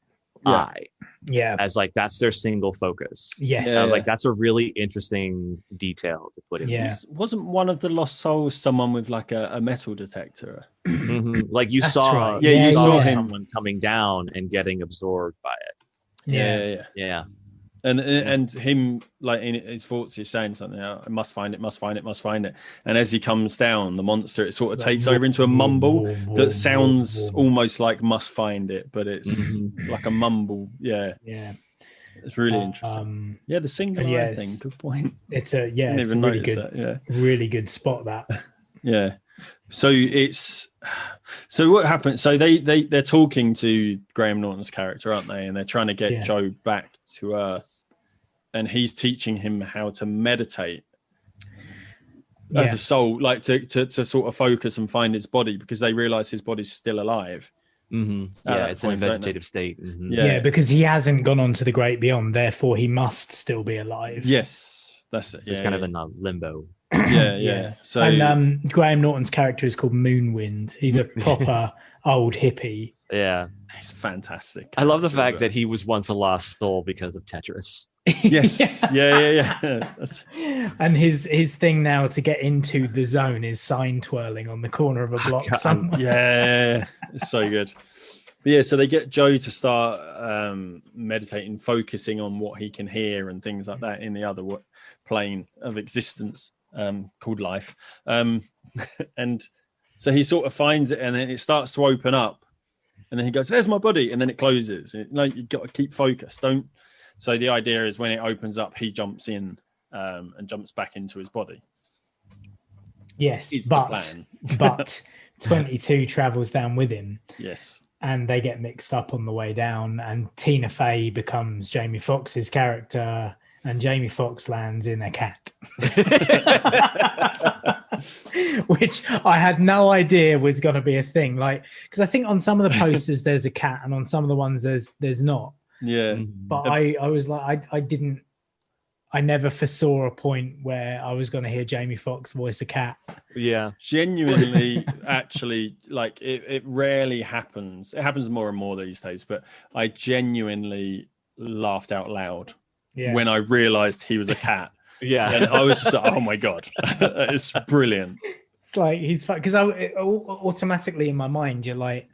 eye. Yeah. As like that's their single focus. Yes. I was like, that's a really interesting detail to put in. Yeah. Wasn't one of the Lost Souls someone with like a metal detector? Like you That's saw, right. you saw him. someone coming down and getting absorbed by it. Yeah. And him, like in his thoughts, he's saying something. I must find it. And as he comes down, the monster, it sort of takes over into a mumble that sounds almost like "must find it," but it's like a mumble. Yeah. It's really interesting. The single eye thing. Good point. It's a really good, really good spot that. Yeah. So what happens? So they're talking to Graham Norton's character, aren't they? And they're trying to get Joe back to Earth, and he's teaching him how to meditate as a soul, like to sort of focus and find his body, because they realize his body's still alive. It's in a vegetative state. Because he hasn't gone on to the great beyond, therefore he must still be alive. Yes, that's it. It's kind of in a limbo. So and Graham Norton's character is called Moonwind. He's a proper old hippie. Yeah, he's fantastic. I love the fact that he was once a lost soul because of Tetris. Yes. And his thing now to get into the zone is sign twirling on the corner of a block somewhere. Yeah, it's so good. But so they get Joe to start meditating, focusing on what he can hear and things like that in the other plane of existence called life. And so he sort of finds it, and then it starts to open up, and then he goes, "There's my body," and then it closes. You've got to keep focused. So the idea is when it opens up, he jumps in and jumps back into his body. Yes, but 22 travels down with him. Yes. And they get mixed up on the way down, and Tina Fey becomes Jamie Foxx's character, and Jamie Foxx lands in a cat. Which I had no idea was going to be a thing. Like, because I think on some of the posters there's a cat, and on some of the ones there's not. Yeah. But I was like, I never foresaw a point where I was going to hear Jamie Foxx voice a cat. Yeah. Genuinely, actually, like it rarely happens. It happens more and more these days, but I genuinely laughed out loud when I realized he was a cat. And I was just like, oh my God, it's brilliant. It's like he's because automatically in my mind, you're like,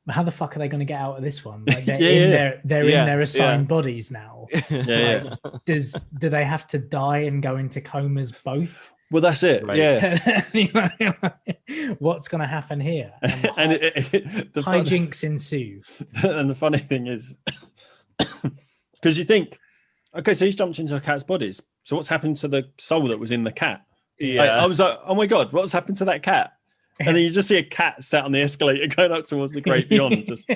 how the fuck are they going to get out of this one? Like they're in their assigned bodies now. Do they have to die and go into comas both? Well, that's it. Right. Yeah. What's going to happen here? And the hijinks ensue. And the funny thing is, because you think, okay, so he's jumped into a cat's bodies. So what's happened to the soul that was in the cat? Yeah. I was like, oh my God, what's happened to that cat? And then you just see a cat sat on the escalator going up towards the great beyond. Just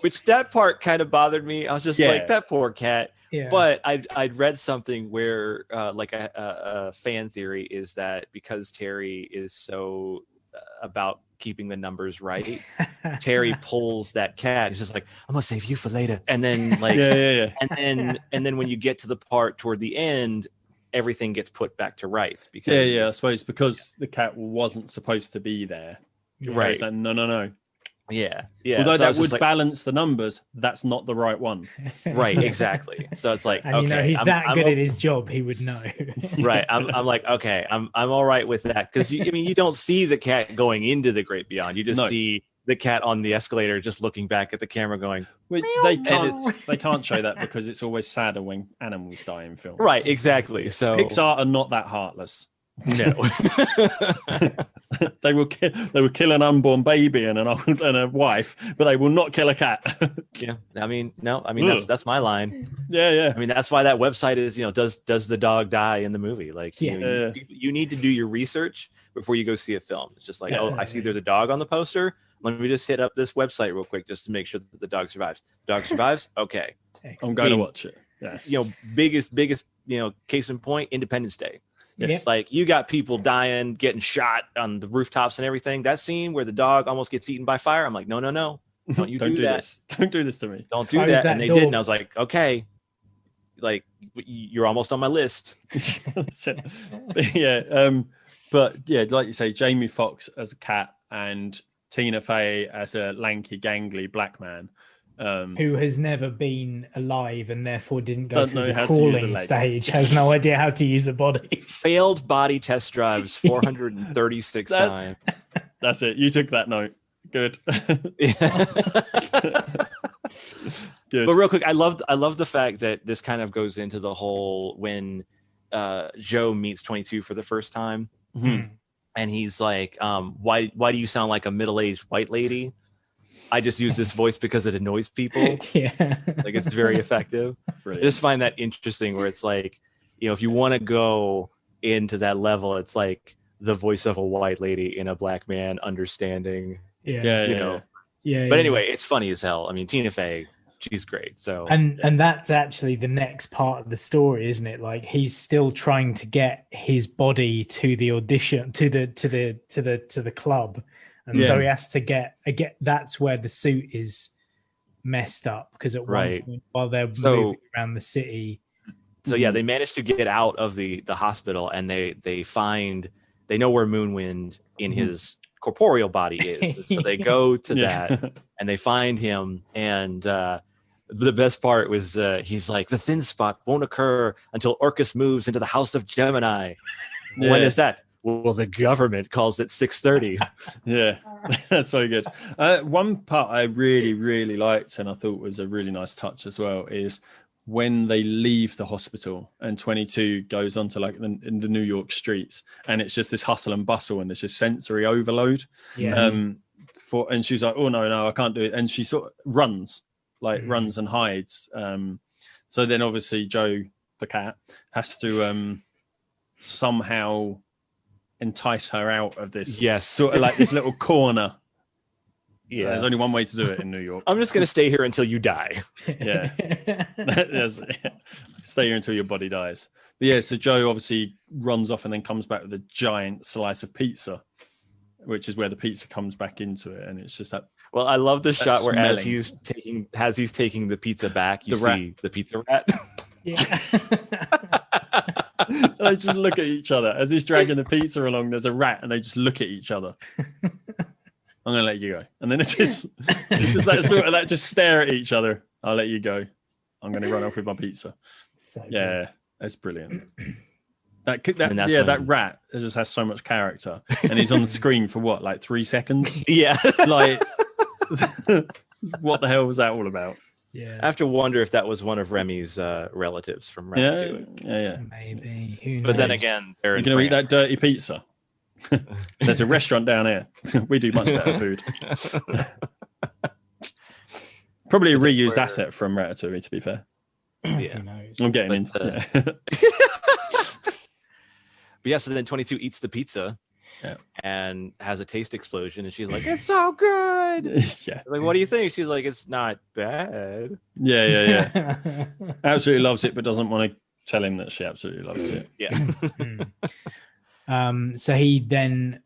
which that part kind of bothered me. I was just like, that poor cat. Yeah. But I'd read something where like a fan theory is that because Terry is so about keeping the numbers right, Terry pulls that cat. He's just like, I'm gonna save you for later. And then like and then when you get to the part toward the end, everything gets put back to rights because I suppose because the cat wasn't supposed to be there. Right. Like, no. Yeah. Yeah. Although So I that was just would like, balance the numbers, that's not the right one. right, exactly. So it's like, And okay, he's that I'm good at his job, he would know. right. I'm like, okay, I'm all right with that. Because I mean, you don't see the cat going into the great beyond. You just see the cat on the escalator just looking back at the camera going, Which they can't show that because it's always sadder when animals die in films. right, exactly. So Pixar are not that heartless. no. They will kill an unborn baby and a wife, but they will not kill a cat. Yeah. I mean, no. I mean, that's my line. Yeah. I mean, that's why that website is, does the dog die in the movie? Like, you need to do your research before you go see a film. It's just like, I see there's a dog on the poster. Let me just hit up this website real quick just to make sure that the dog survives. Dog survives. Okay. I'm going to watch it. Yeah. Biggest, case in point, Independence Day. Yes. Like, you got people dying, getting shot on the rooftops and everything. That scene where the dog almost gets eaten by fire. I'm like, no. Don't you do that. This. Don't do this to me. Don't do that. And they did. And I was like, okay, like, you're almost on my list. But yeah, like you say, Jamie Foxx as a cat and Tina Fey as a lanky, gangly black man. Who has never been alive and therefore didn't go through the crawling stage, has no idea how to use a body. Failed body test drives 436 times. That's it. You took that note. Good. Good. But real quick, I love the fact that this kind of goes into the whole when Joe meets 22 for the first time. Mm-hmm. And he's like, why do you sound like a middle-aged white lady? I just use this voice because it annoys people. Yeah. Like, it's very effective. Brilliant. I just find that interesting where it's like, if you want to go into that level, it's like the voice of a white lady in a black man understanding. Yeah. But anyway, it's funny as hell. I mean, Tina Fey, she's great. So and that's actually the next part of the story, isn't it? Like, he's still trying to get his body to the audition, to the club. And so he has to get that's where the suit is messed up, because at one point while they're moving around the city. So they managed to get out of the hospital, and they know where Moonwind in his corporeal body is. And so they go to that and they find him. And the best part was he's like, the thin spot won't occur until Orcus moves into the House of Gemini. Yeah. When is that? Well, the government calls it 6:30. Yeah, that's so good. One part I really, really liked and I thought was a really nice touch as well is when they leave the hospital and 22 goes onto like in the New York streets, and it's just this hustle and bustle and there's just sensory overload. Yeah. And she's like, oh no, I can't do it. And she sort of runs and hides. So then obviously Joe, the cat, has to somehow entice her out of this sort of like this little corner. Yeah, there's only one way to do it in New York. I'm just gonna stay here until you die. Yeah. Stay here until your body dies. But yeah, so Joe obviously runs off and then comes back with a giant slice of pizza, which is where the pizza comes back into it, and it's just that. Well, I love the shot where as he's taking the pizza back, you see the pizza rat. Yeah. They just look at each other as he's dragging the pizza along. There's a rat, and they just look at each other. I'm gonna let you go, and then it's just that sort of that just stare at each other. I'll let you go. I'm gonna run off with my pizza. So yeah, that's brilliant. That rat just has so much character, and he's on the screen for what, like 3 seconds? Yeah, like what the hell was that all about? Yeah, I have to wonder if that was one of Remy's relatives from Ratatouille. Yeah, maybe. Who knows? But then again, they're you're gonna eat that dirty pizza. There's a restaurant down here. We do much better food. Probably a reused asset from Ratatouille, to be fair. Yeah, I'm getting into But yeah, so then 22 eats the pizza and has a taste explosion, and she's like, "It's so good." Yeah. Like, what do you think? She's like, "It's not bad." Yeah. Absolutely loves it, but doesn't want to tell him that she absolutely loves it. Yeah. So he then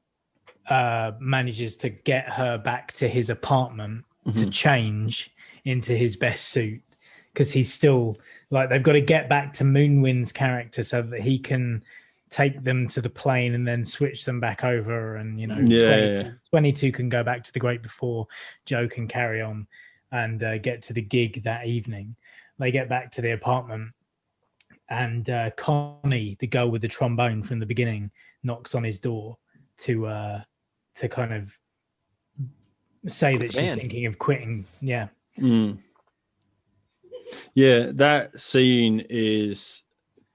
manages to get her back to his apartment to change into his best suit, because he's still like, they've got to get back to Moonwind's character so that he can take them to the plane and then switch them back over, and 22 can go back to the great before, Joe can carry on and get to the gig that evening. They get back to the apartment, and Connie, the girl with the trombone from the beginning, knocks on his door to kind of say that she's thinking of quitting. Yeah. Yeah, that scene is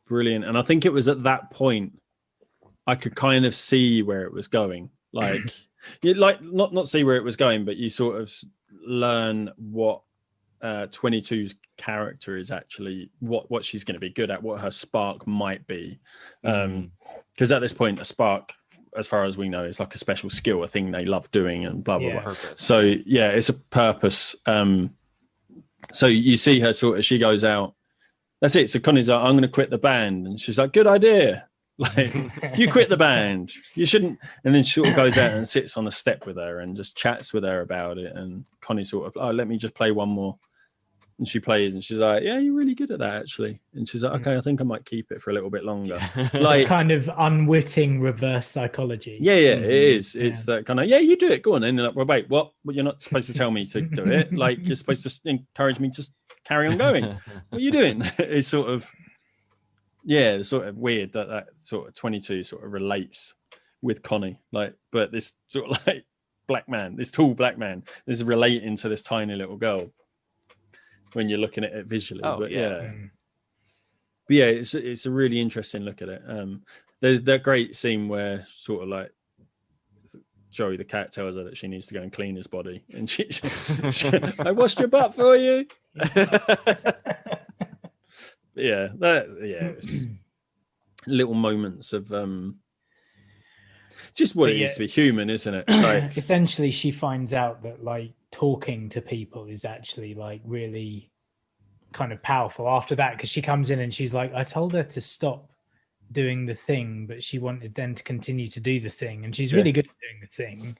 brilliant. And I think it was at that point I could kind of see where it was going. Like, not see where it was going, but you sort of learn what 22's character is actually, what she's going to be good at, what her spark might be. Because at this point, a spark, as far as we know, is like a special skill, a thing they love doing, and blah, blah, blah. Purpose. So, yeah, it's a purpose. So you see her sort of, she goes out. That's it. So Connie's like, I'm going to quit the band. And she's like, good idea. Like, you quit the band. You shouldn't. And then she sort of goes out and sits on the step with her and just chats with her about it. And Connie sort of, let me just play one more. And she plays, and she's like, yeah, you're really good at that, actually. And she's like, okay, I think I might keep it for a little bit longer. Like, it's kind of unwitting reverse psychology. Yeah, it is. It's that kind of, yeah, you do it. Go on. And you're like, well, wait, what? Well, you're not supposed to tell me to do it. Like, you're supposed to encourage me to carry on going. What are you doing? It's sort of, it's sort of weird that sort of 22 sort of relates with Connie. Like, but this sort of like black man, this tall black man is relating to this tiny little girl when you're looking at it visually. But it's a really interesting look at it. There's that great scene where sort of like Joey the cat tells her that she needs to go and clean his body, and she I washed your butt for you. It's little moments of just what it is to be human, isn't it? Like, essentially, she finds out that like talking to people is actually like really kind of powerful after that, because she comes in and she's like, I told her to stop doing the thing, but she wanted then to continue to do the thing, and she's really good at doing the thing.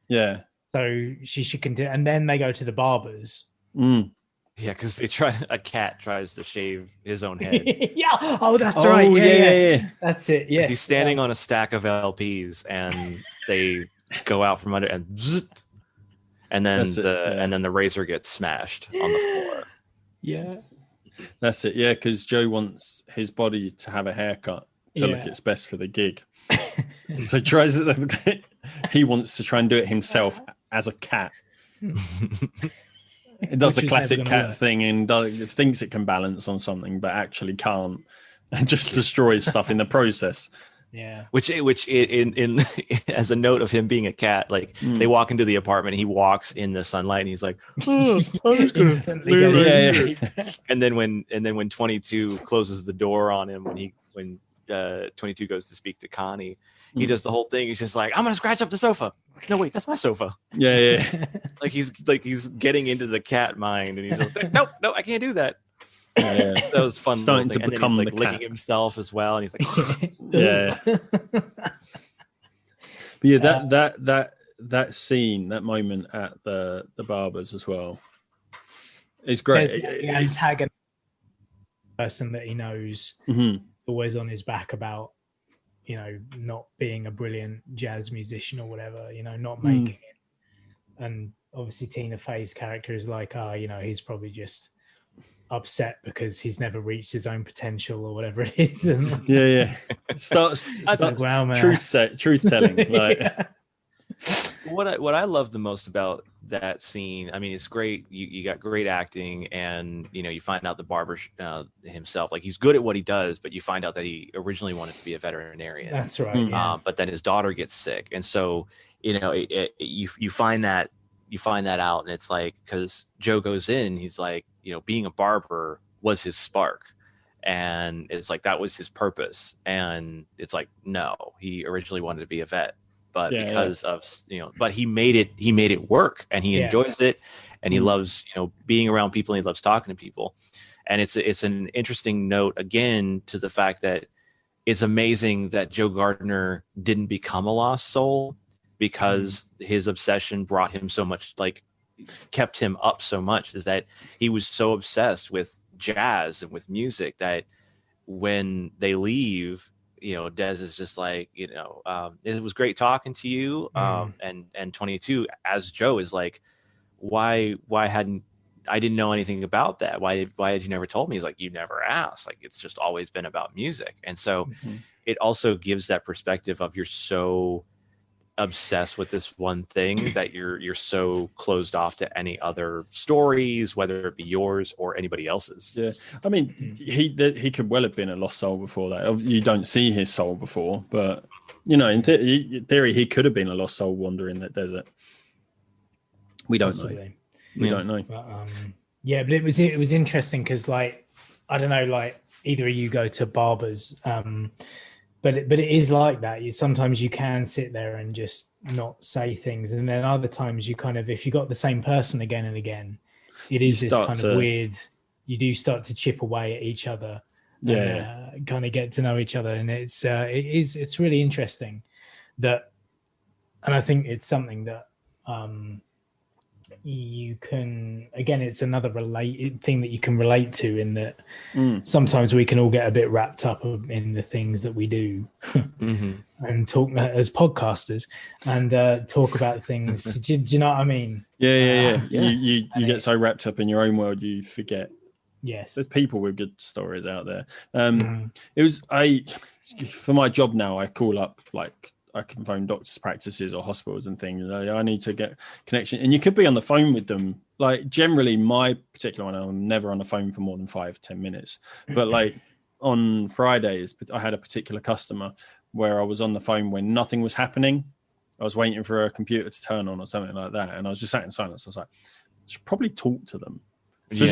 Yeah. So she should continue. And then they go to the barbers. Yeah, because a cat tries to shave his own head. Yeah. Oh, that's right. Yeah. That's it. Yeah. He's standing on a stack of LPs, and they go out from under and zzzt, and then and then the razor gets smashed on the floor. Yeah. That's it. Yeah, because Joe wants his body to have a haircut to look its best for the gig. So he wants to try and do it himself as a cat. It does the classic cat thing and thinks it can balance on something, but actually can't, and just destroys stuff in the process. Yeah. Which in as a note of him being a cat, like they walk into the apartment, he walks in the sunlight, and he's like, I'm just gonna lay right. And then when 22 closes the door on him, when 22 goes to speak to Connie, he does the whole thing. He's just like, I'm gonna scratch up the sofa. No, wait, that's my sofa. Yeah. Like he's getting into the cat mind, and he's like, no, I can't do that. Yeah, that was fun. Starting to become and then he's like licking himself as well, and he's like, yeah. But yeah, that scene, that moment at the barbers as well, is great. The antagonist person that he knows, always on his back about, not being a brilliant jazz musician or whatever, not making it. And obviously Tina Fey's character is like, he's probably just upset because he's never reached his own potential or whatever it is. And starts like, wow, man. truth telling. Like, What I love the most about that scene, I mean, it's great. You got great acting, and you find out the barber himself, like, he's good at what he does, but you find out that he originally wanted to be a veterinarian. That's right. Yeah. But then his daughter gets sick, and so you find that out, and it's like, because Joe goes in, and he's like, being a barber was his spark, and it's like that was his purpose, and it's like, no, he originally wanted to be a vet. But because of but he made it work, and he enjoys it, and he loves being around people, and he loves talking to people, and it's an interesting note again to the fact that it's amazing that Joe Gardner didn't become a lost soul, because his obsession brought him so much, like kept him up so much, is that he was so obsessed with jazz and with music that when they leave, Des is just like, it was great talking to you. And 22 as Joe is like, why hadn't I didn't know anything about that. Why had you never told me? He's like, you never asked. Like, it's just always been about music. And so it also gives that perspective of you're so obsessed with this one thing that you're so closed off to any other stories, whether it be yours or anybody else's. Yeah. I mean, he could well have been a lost soul before that. You don't see his soul before, but in theory, he could have been a lost soul wandering that desert. We don't know. We don't know. But, but it was interesting because, like, I don't know, like either of you go to barbers, but it is like that. Sometimes you can sit there and just not say things, and then other times you kind of, if you got the same person again and again, it is this kind of weird. You do start to chip away at each other, kind of get to know each other, and it's really interesting that, and I think it's something that. You can, again, it's another thing that you can relate to, in that sometimes we can all get a bit wrapped up in the things that we do and talk as podcasters and talk about things. Do you know what I mean? Yeah. You get so wrapped up in your own world, you forget. Yes, there's people with good stories out there. It was for my job now, I call up, like, I can phone doctors' practices or hospitals and things. I need to get connection, and you could be on the phone with them. Like, generally, my particular one, I'm never on the phone for more than 5-10 minutes. But like on Fridays, I had a particular customer where I was on the phone when nothing was happening. I was waiting for a computer to turn on or something like that, and I was just sat in silence. I was like, I should probably talk to them. So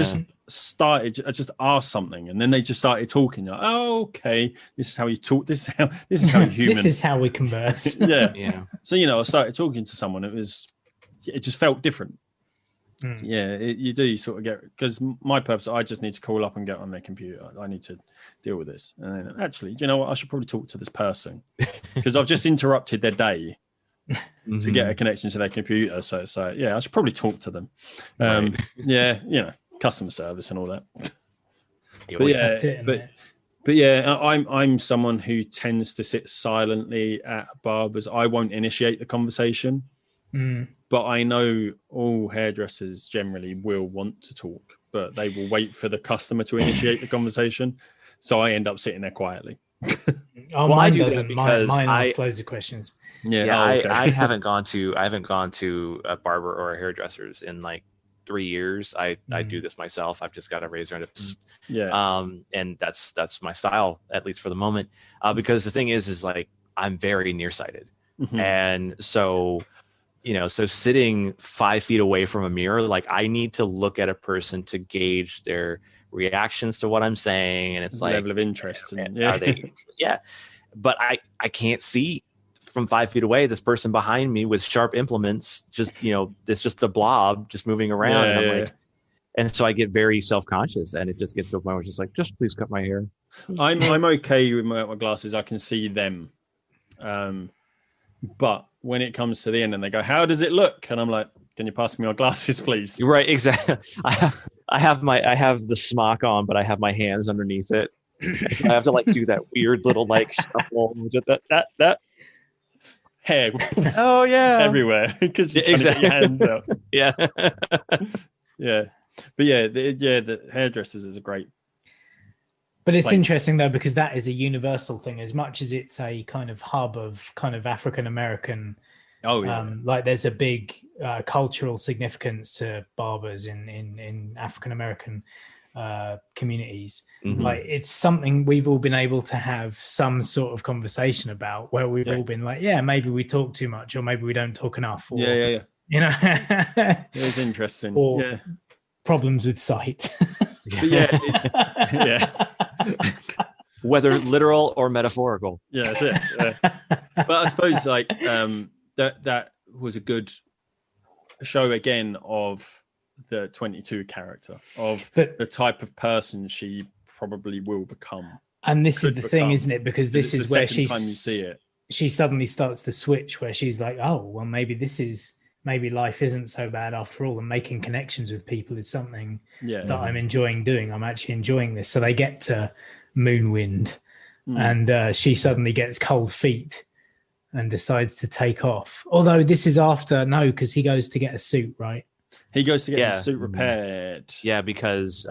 I just asked something, and then they just started talking. Like, oh, okay, this is how you talk. This is how you human. This is how we converse. Yeah. So I started talking to someone. It just felt different. Yeah, you do sort of get, because my purpose, I just need to call up and get on their computer. I need to deal with this. And then, actually, do you know what? I should probably talk to this person because I've just interrupted their day to get a connection to their computer. So it's like, I should probably talk to them. Right. Customer service and all that. I'm someone who tends to sit silently at barbers. I won't initiate the conversation, but I know all hairdressers generally will want to talk, but they will wait for the customer to initiate the conversation. So I end up sitting there quietly. I do that because mine asks loads of questions. I haven't gone to a barber or a hairdresser's in like 3 years. I do this myself. I've just got a razor and and that's my style, at least for the moment, because the thing is like, I'm very nearsighted, and so so sitting 5 feet away from a mirror, like, I need to look at a person to gauge their reactions to what I'm saying, and it's like level of interest, are they but I can't see from 5 feet away this person behind me with sharp implements, just it's just the blob just moving around, and I'm like, and so I get very self-conscious, and it just gets to a point where it's just like, just please cut my hair. I'm okay with my glasses. I can see them, but when it comes to the end and they go, how does it look, and I'm like, can you pass me my glasses, please? Right, exactly. I have the smock on, but I have my hands underneath it, so I have to like do that weird little like shuffle, that hair everywhere because you're trying to get your hands out. But the hairdressers is a great, but it's interesting though, because that is a universal thing as much as it's a kind of hub of kind of African American. Like, there's a big cultural significance to barbers in African American communities. Like, it's something we've all been able to have some sort of conversation about, where we've all been like, maybe we talk too much, or maybe we don't talk enough, or it is interesting, or problems with sight. Whether literal or metaphorical. That's it. But I suppose like that was a good show again of the 22 character, of the type of person she probably will become. And this is the thing, isn't it? Because this is where time you see it, she suddenly starts to switch, where she's like, oh, well, maybe life isn't so bad after all, and making connections with people is something that I'm enjoying doing. I'm actually enjoying this. So they get to Moonwind and she suddenly gets cold feet and decides to take off. Although this is after, because he goes to get a suit, right? He goes to get his suit repaired. Yeah, because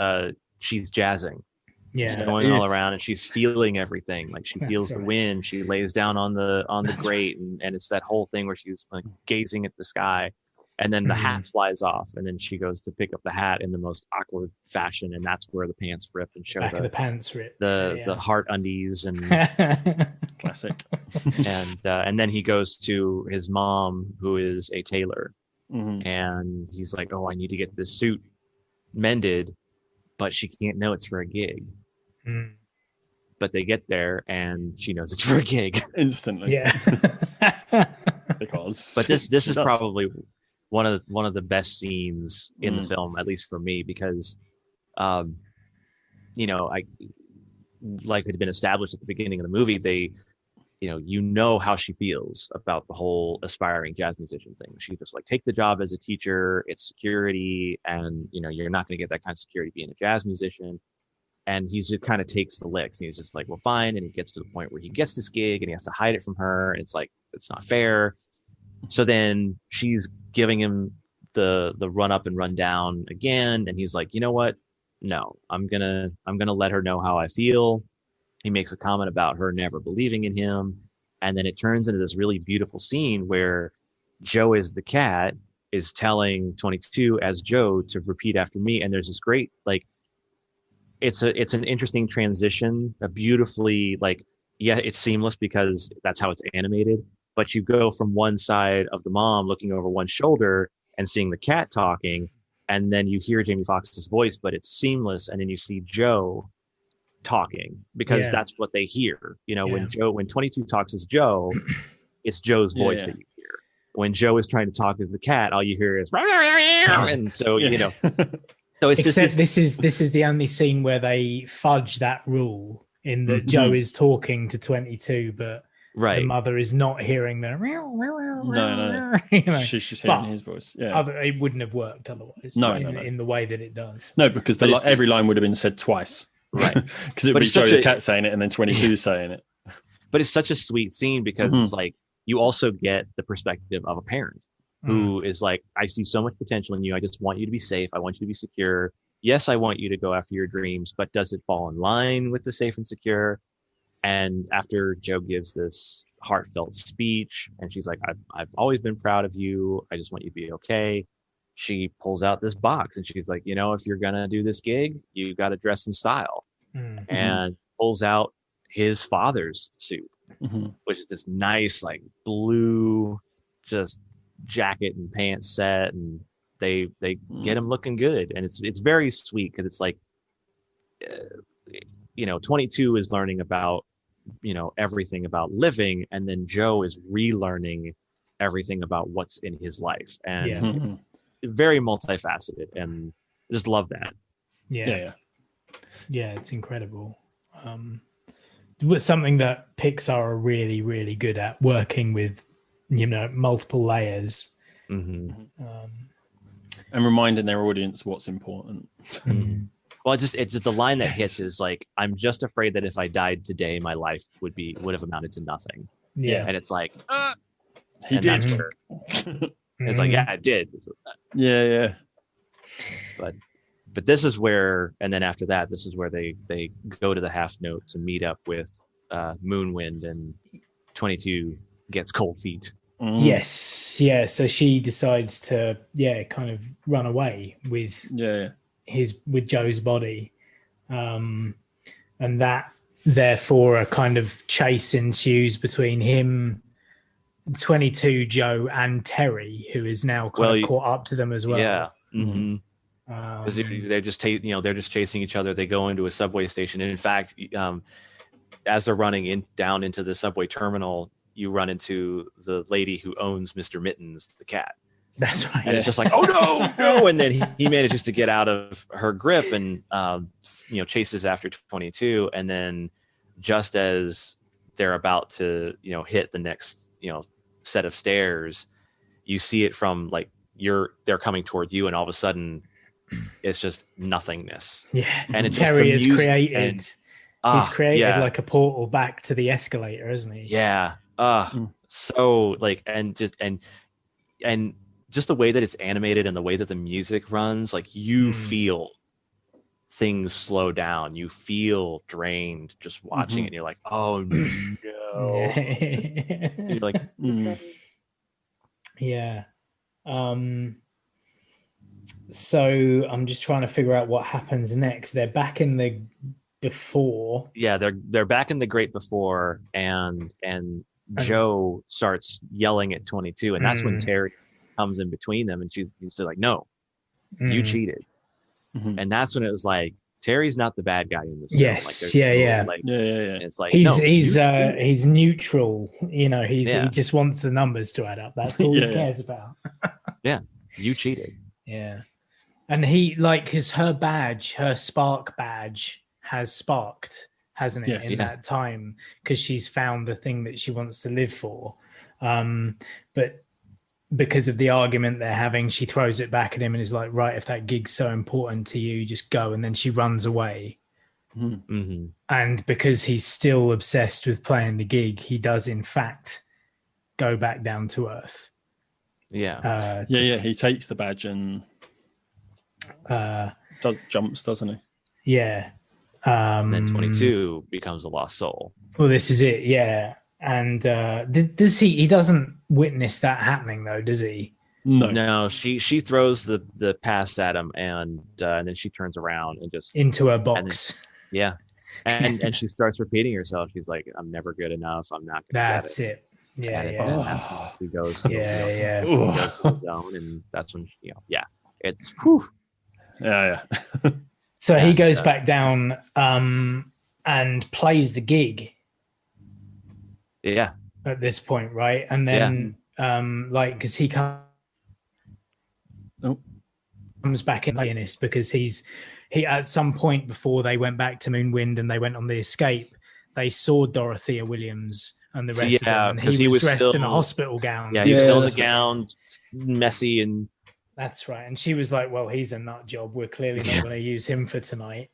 she's jazzing. Yeah, she's going all around and she's feeling everything. Like she feels the wind. She lays down on the grate, and it's that whole thing where she's like gazing at the sky, and then the hat flies off, and then she goes to pick up the hat in the most awkward fashion, and that's where the pants rip and show the pants rip, the heart undies and classic. And then he goes to his mom, who is a tailor, and he's like, "Oh, I need to get this suit mended," but she can't know it's for a gig. But they get there and she knows it's for a gig instantly. Yeah. But this is probably one of the best scenes in the film, at least for me, because I like it had been established at the beginning of the movie, they how she feels about the whole aspiring jazz musician thing. She just like, take the job as a teacher, it's security, and you're not going to get that kind of security being a jazz musician. And he just kind of takes the licks, and he's just like, well, fine. And he gets to the point where he gets this gig and he has to hide it from her, and it's like, it's not fair. So then she's giving him the run up and run down again, and he's like, you know what, no, I'm gonna let her know how I feel. He makes a comment about her never believing in him. And then it turns into this really beautiful scene where Joe, as the cat, is telling 22 as Joe to repeat after me. And there's this great, like, it's an interesting transition, a beautifully, like, it's seamless because that's how it's animated. But you go from one side of the mom looking over one shoulder and seeing the cat talking, and then you hear Jamie Foxx's voice, but it's seamless. And then you see Joe talking, because that's what they hear. When 22 talks as Joe, it's Joe's voice that you hear. When Joe is trying to talk as the cat, all you hear is and so so it's except this is the only scene where they fudge that rule, in that Joe is talking to 22, but the mother is not hearing the no. She's just hearing his voice. It wouldn't have worked otherwise. In the way that it does. No, because every line would have been said twice. Right. Because it would be Joe the cat saying it and then 22 saying it. But it's such a sweet scene because it's like, you also get the perspective of a parent who is like, I see so much potential in you. I just want you to be safe. I want you to be secure. Yes, I want you to go after your dreams, but does it fall in line with the safe and secure? And after Joe gives this heartfelt speech, and she's like, I've always been proud of you. I just want you to be okay. She pulls out this box and she's like, if you're going to do this gig, you got to dress in style. And pulls out his father's suit, which is this nice, like, blue, just jacket and pants set. And they get him looking good. And it's very sweet, because it's like, 22 is learning about, everything about living. And then Joe is relearning everything about what's in his life. And very multifaceted, and I just love that. Yeah, it's incredible. It was something that Pixar are really, really good at, working with multiple layers, and reminding their audience what's important. Well, it's just the line that hits is like, I'm just afraid that if I died today, my life would have amounted to nothing. And it's like, he did. It's like, yeah, it did. Yeah. But this is where, and then after that, this is where they go to the half note to meet up with Moonwind, and 22 gets cold feet. Yes, yeah. So she decides to, kind of run away with with Joe's body, and that therefore a kind of chase ensues between him, 22, Joe, and Terry, who is now kind of caught up to them as well. Yeah. Because they're just they're just chasing each other. They go into a subway station, and in fact, as they're running down into the subway terminal, you run into the lady who owns Mr. Mittens, the cat. That's right. And it's just like, oh no, and then he manages to get out of her grip and chases after 22, and then just as they're about to hit the next set of stairs, you see it from like they're coming toward you, and all of a sudden it's just nothingness. Yeah, and it Terry has created He's created like a portal back to the escalator, isn't he? Yeah. So like, and just the way that it's animated and the way that the music runs, like you feel things slow down. You feel drained just watching it. And you're like, oh no. You're like, yeah. So I'm just trying to figure out what happens next. They're back in the before. Yeah, they're back in the great before, and Joe starts yelling at 22, and that's when Terry comes in between them, and she's like, "No, you cheated," and that's when it was like, Terry's not the bad guy in this. Yes, film. Yeah. It's like he's neutral. You know, he just wants the numbers to add up. That's all he cares about. Yeah, you cheated. Yeah, and he her spark badge has sparked, hasn't it, in that time, because she's found the thing that she wants to live for. But because of the argument they're having, she throws it back at him and is like, right, if that gig's so important to you, just go. And then she runs away. And because he's still obsessed with playing the gig, he does in fact go back down to earth. He takes the badge and jumps, doesn't he? Yeah. And then 22 becomes a lost soul. Well, this is it, yeah. And does he doesn't witness that happening though, does he? No, she throws the pass at him, and then she turns around and just into her box. And she starts repeating herself. She's like, I'm never good enough, I'm not gonna that's get it. Yeah, and that's when she goes to, he goes to the zone, and that's when it's So he goes back down and plays the gig. Yeah. At this point, right? And then because he comes back in pianist, because he at some point before they went back to Moonwind and they went on the escape, they saw Dorothea Williams and the rest of them, and he was dressed still in a hospital gown. Yeah, he was still in the gown, messy, and that's right. And she was like, well, he's a nut job. We're clearly not going to use him for tonight.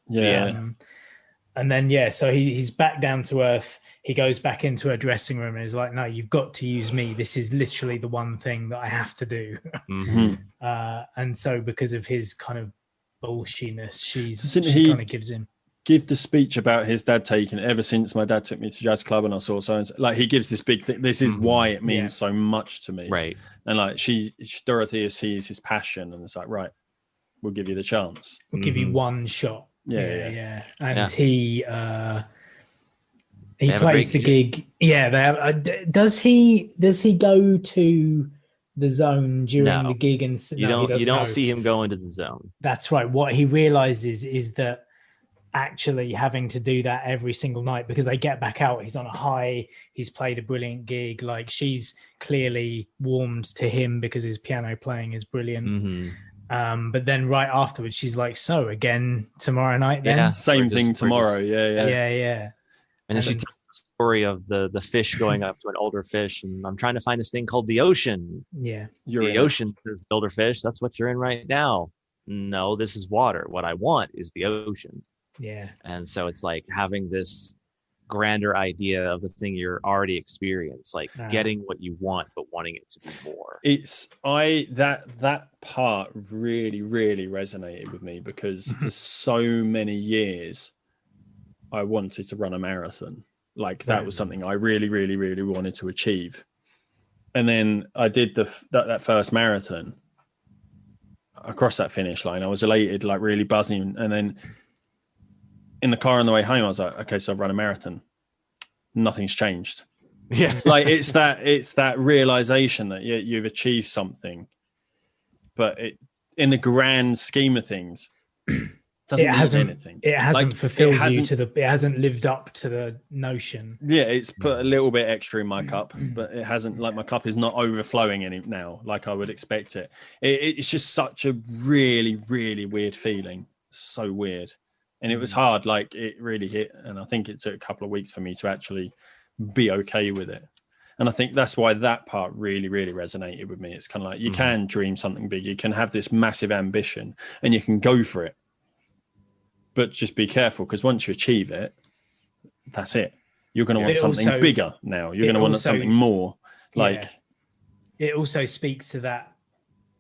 And then, so he's back down to earth. He goes back into her dressing room and is like, no, you've got to use me. This is literally the one thing that I have to do. And so because of his kind of bullshiness, she kind of gives in. Give the speech about his dad taking it. Ever since my dad took me to jazz club and I saw so like he gives this big thing. This is why it means so much to me. Right. And like Dorothea sees his passion and it's like, right, we'll give you the chance. We'll give you one shot. And he plays the gig. Yeah, does he go to the zone during the gig? And you don't see him go into the zone. That's right. What he realizes is that actually having to do that every single night, because they get back out, he's on a high, he's played a brilliant gig, like she's clearly warmed to him because his piano playing is brilliant. But then right afterwards she's like, so again tomorrow night then? Same thing tomorrow. And then she tells the story of the fish going up to an older fish, and I'm trying to find this thing called the ocean. The ocean is the older fish. That's what you're in right now. No, this is water. What I want is the ocean. And so it's like having this grander idea of the thing you're already experienced, like getting what you want but wanting it to be more. That part really resonated with me, because for so many years I wanted to run a marathon. Like that was something I really wanted to achieve. And then I did that first marathon. I crossed that finish line. I was elated, like really buzzing. And then in the car on the way home, I was like, okay, so I've run a marathon. Nothing's changed. Like it's that realization that you've achieved something, but in the grand scheme of things, doesn't mean anything. It hasn't fulfilled you it hasn't lived up to the notion. It's put a little bit extra in my cup, but it hasn't, like my cup is not overflowing any now like I would expect it. It's just such a really weird feeling. So weird. And it was hard, like it really hit. And I think it took a couple of weeks for me to actually be okay with it. And I think that's why that part really resonated with me. It's kind of like you can dream something big. You can have this massive ambition and you can go for it. But just be careful, because once you achieve it, that's it. You're going to Yeah. want It something also- bigger now. You're it going to want also- something more. Like, Yeah. It also speaks to that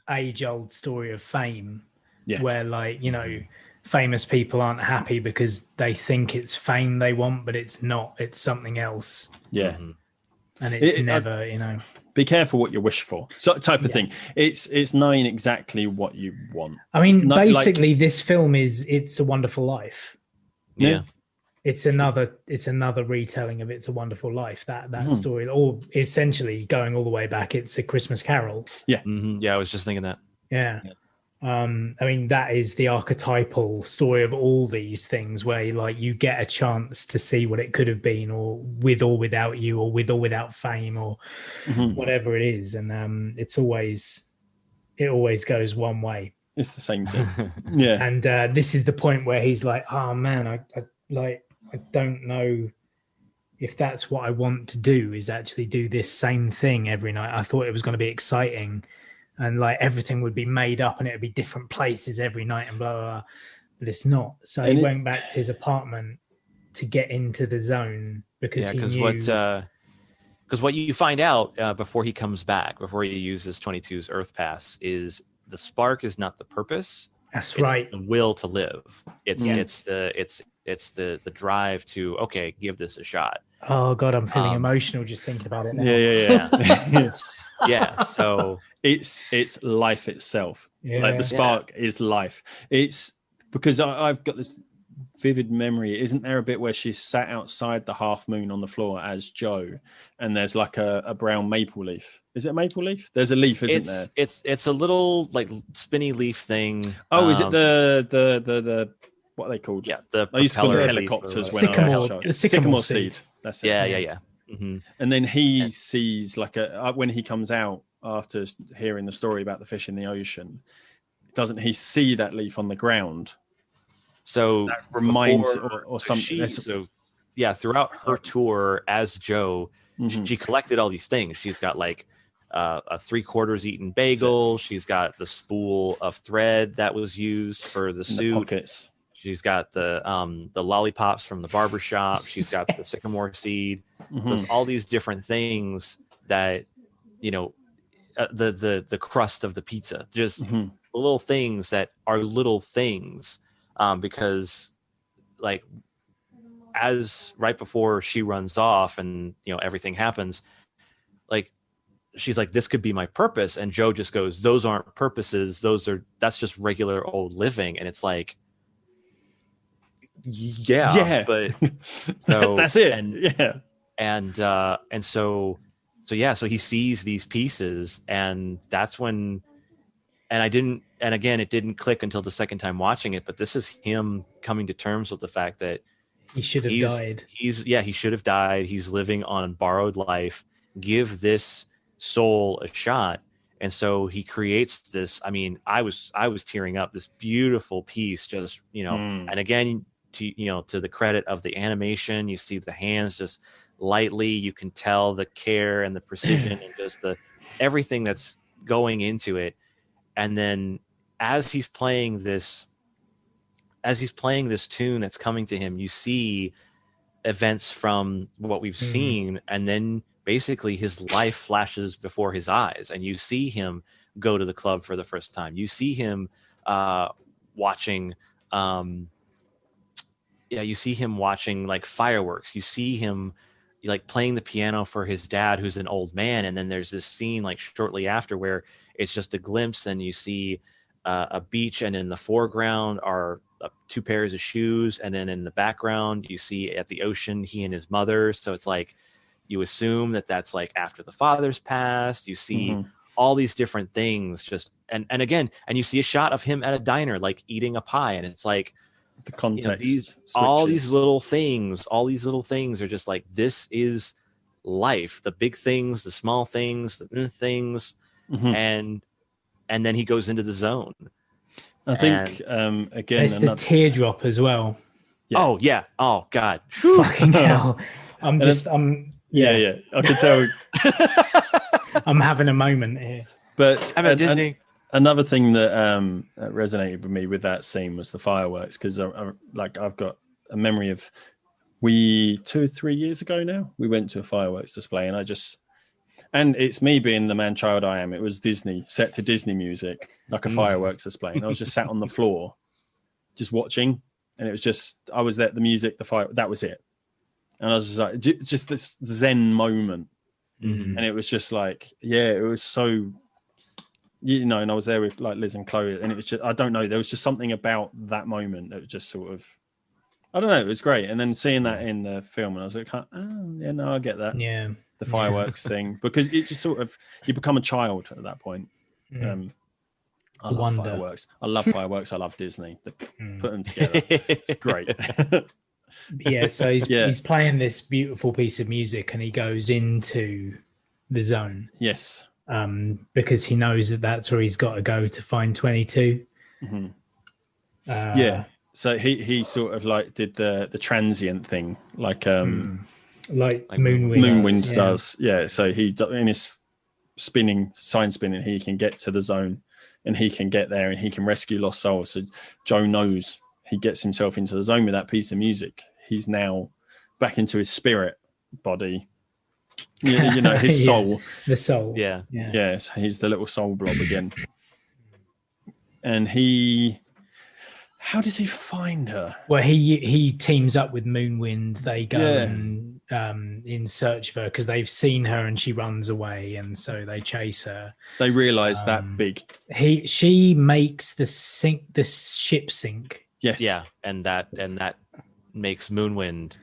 age-old story of fame, yeah, where like, you know, famous people aren't happy because they think it's fame they want, but it's not. It's something else, yeah. Mhm. and it's never, you know. Be careful what you wish for. So type of thing. It's knowing exactly what you want. I mean, Not basically, this film is It's a Wonderful Life. Yeah. It's another retelling of It's a Wonderful Life. That story, or essentially going all the way back, It's a Christmas Carol. Yeah. Mm-hmm. Yeah, I was just thinking that. Yeah. I mean, that is the archetypal story of all these things, where like you get a chance to see what it could have been, or with or without you, or with or without fame, or whatever it is, and it always goes one way. It's the same thing. Yeah. And this is the point where he's like, "Oh man, I don't know if that's what I want to do. Is actually do this same thing every night. I thought it was going to be exciting." And like everything would be made up and it would be different places every night and blah, blah, blah. But it's not. So he went back to his apartment to get into the zone because he knew... Because what you find out before he comes back, before he uses 22's Earth Pass, is the spark is not the purpose. That's it's right. the will to live. It's the drive to, okay, give this a shot. Oh God, I'm feeling emotional just thinking about it now. Yeah. So it's life itself. Yeah. Like the spark is life. It's because I've got this vivid memory. Isn't there a bit where she's sat outside the half moon on the floor as Joe, and there's like a brown maple leaf? Is it a maple leaf? There's a leaf, isn't there? It's a little like spinny leaf thing. Oh, is it the what are they called? Yeah, the I used to call them propeller helicopters when sycamore, I was a child. sycamore seed. That's it. Yeah. Mm-hmm. And then he sees like when he comes out after hearing the story about the fish in the ocean, doesn't he see that leaf on the ground? So that reminds or something. Throughout her tour as Joe, she collected all these things. She's got like a 3/4 eaten bagel. She's got the spool of thread that was used for the suit. The pockets. She's got the lollipops from the barber shop. She's got the sycamore seed. So it's all these different things that, you know, the crust of the pizza, just the little things that are little things, because like as right before she runs off and, you know, everything happens, like she's like, this could be my purpose. And Joe just goes, those aren't purposes. That's just regular old living. And it's like, but so that's it. So he sees these pieces, and that's when, it didn't click until the second time watching it, but this is him coming to terms with the fact that he should have died. He should have died. He's living on borrowed life. Give this soul a shot. And so he creates this. I mean, I was tearing up, this beautiful piece, just, you know, and again, to the credit of the animation, you see the hands just lightly, you can tell the care and the precision and just everything that's going into it. And then as he's playing this tune that's coming to him, you see events from what we've seen, and then basically his life flashes before his eyes, and you see him go to the club for the first time. You see him watching like fireworks. You see him like playing the piano for his dad, who's an old man. And then there's this scene like shortly after where it's just a glimpse, and you see a beach, and in the foreground are 2 pairs of shoes, and then in the background you see at the ocean he and his mother. So it's like you assume that that's like after the father's passed. You see all these different things, just and you see a shot of him at a diner like eating a pie, and it's like the context, all these little things are just like, this is life, the big things, the small things, the things, and then he goes into the zone. I think again, it's the teardrop as well. Oh yeah, oh god, fucking hell. I can tell. I'm having a moment here. But I'm at Disney. Another thing that resonated with me with that scene was the fireworks, because I've got a memory of we 2 or 3 years ago now, we went to a fireworks display, and it's me being the man child I am. It was Disney, set to Disney music, like a fireworks display. And I was just sat on the floor, just watching. And it was just, I was there, the music, the fire, that was it. And I was just like, just this Zen moment. And it was just like, yeah, it was so, and I was there with like Liz and Chloe. And it was just, I don't know, there was just something about that moment that was just sort of, I don't know, it was great. And then seeing that in the film, and I was like, oh, yeah, no, I get that. Yeah. The fireworks thing, because it just sort of, you become a child at that point. I love fireworks. I love fireworks. I love Disney. Put them together. It's great. Yeah, so he's playing this beautiful piece of music and he goes into the zone. Yes. Because he knows that that's where he's got to go to find 22. Yeah. So he sort of like did the transient thing, like Moonwind does. Yeah. So he, in his sign spinning, he can get to the zone and he can get there and he can rescue lost souls. So Joe knows he gets himself into the zone with that piece of music. He's now back into his spirit body. His soul. Yes, the soul. Yeah. So he's the little soul blob again. And how does he find her? Well, he teams up with Moonwind. They go and in search of her because they've seen her and she runs away, and so they chase her. They realise that big. She makes the ship sink. Yes. Yeah, and that makes Moonwind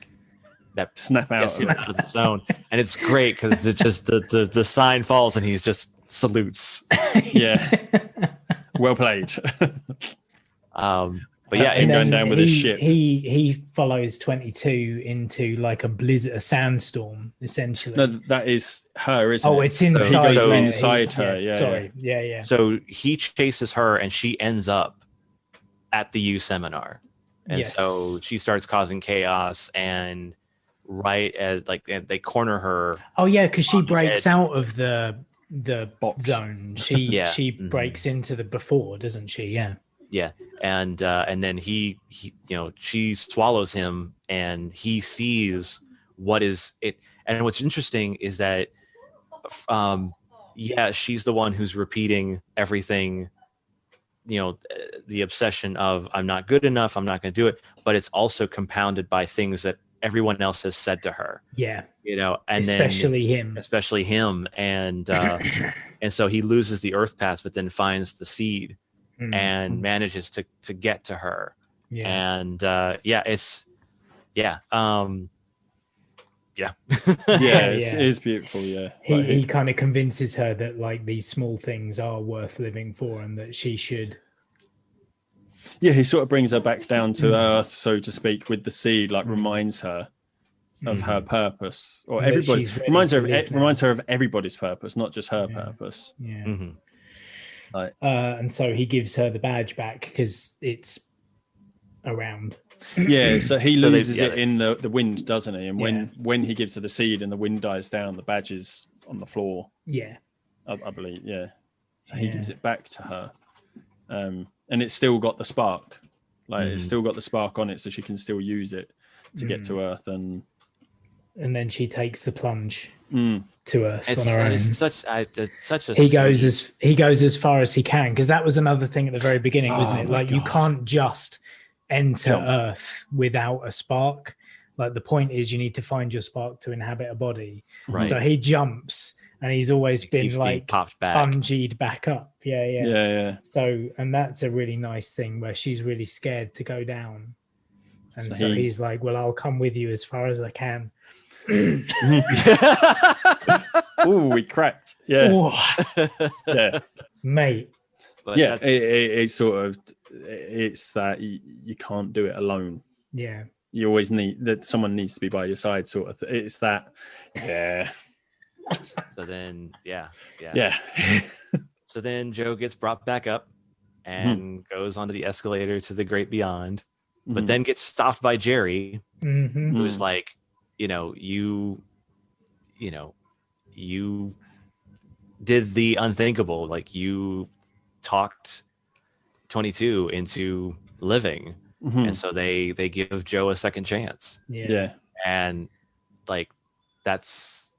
that snap out of the zone, and it's great because it just the sign falls and he's just salutes. Yeah. Well played. But yeah, it's going down with his ship. He follows 22 into like a blizzard, a sandstorm, essentially. No, that is her, isn't it? Oh, it's inside. He goes inside her. Yeah. Sorry. Yeah. So he chases her, and she ends up at the U seminar, and so she starts causing chaos. And right as they corner her. Oh yeah, because she breaks out of the box zone. She breaks into the before, doesn't she? Yeah. Yeah, and then he she swallows him, and he sees what is it. And what's interesting is that, she's the one who's repeating everything. The obsession of I'm not good enough, I'm not going to do it. But it's also compounded by things that everyone else has said to her. Yeah, and especially him, and so he loses the Earth Pass, but then finds the seed. And manages to get to her. And it's it's beautiful. He kind of convinces her that like these small things are worth living for and that she should. He sort of brings her back down to earth, so to speak, with the seed, like reminds her of her purpose, or everybody reminds her of everybody's purpose, not just her purpose. And so he gives her the badge back because it's around. So he loses it in the wind, doesn't he? And when he gives her the seed and the wind dies down, the badge is on the floor. I believe. So he gives it back to her, and it's still got the spark. It's still got the spark on it, so she can still use it to get to Earth. And then she takes the plunge to Earth on her own. It's such a. He goes as far as he can, because that was another thing at the very beginning, wasn't it? Like, you can't just enter Earth without a spark. Like, the point is you need to find your spark to inhabit a body. Right. So he jumps, and he's always been like popped back, bungeed back up. Yeah. So, and that's a really nice thing where she's really scared to go down, and so he's like, "Well, I'll come with you as far as I can." Ooh, we cracked. Mate. But it's sort of, it's that you can't do it alone. You always need that, someone needs to be by your side, sort of. It's that. So then so then Joe gets brought back up and goes onto the escalator to the great beyond, but then gets stopped by Jerry, who's like, you did the unthinkable. Like, you talked 22 into living. And so they give Joe a second chance. And like that's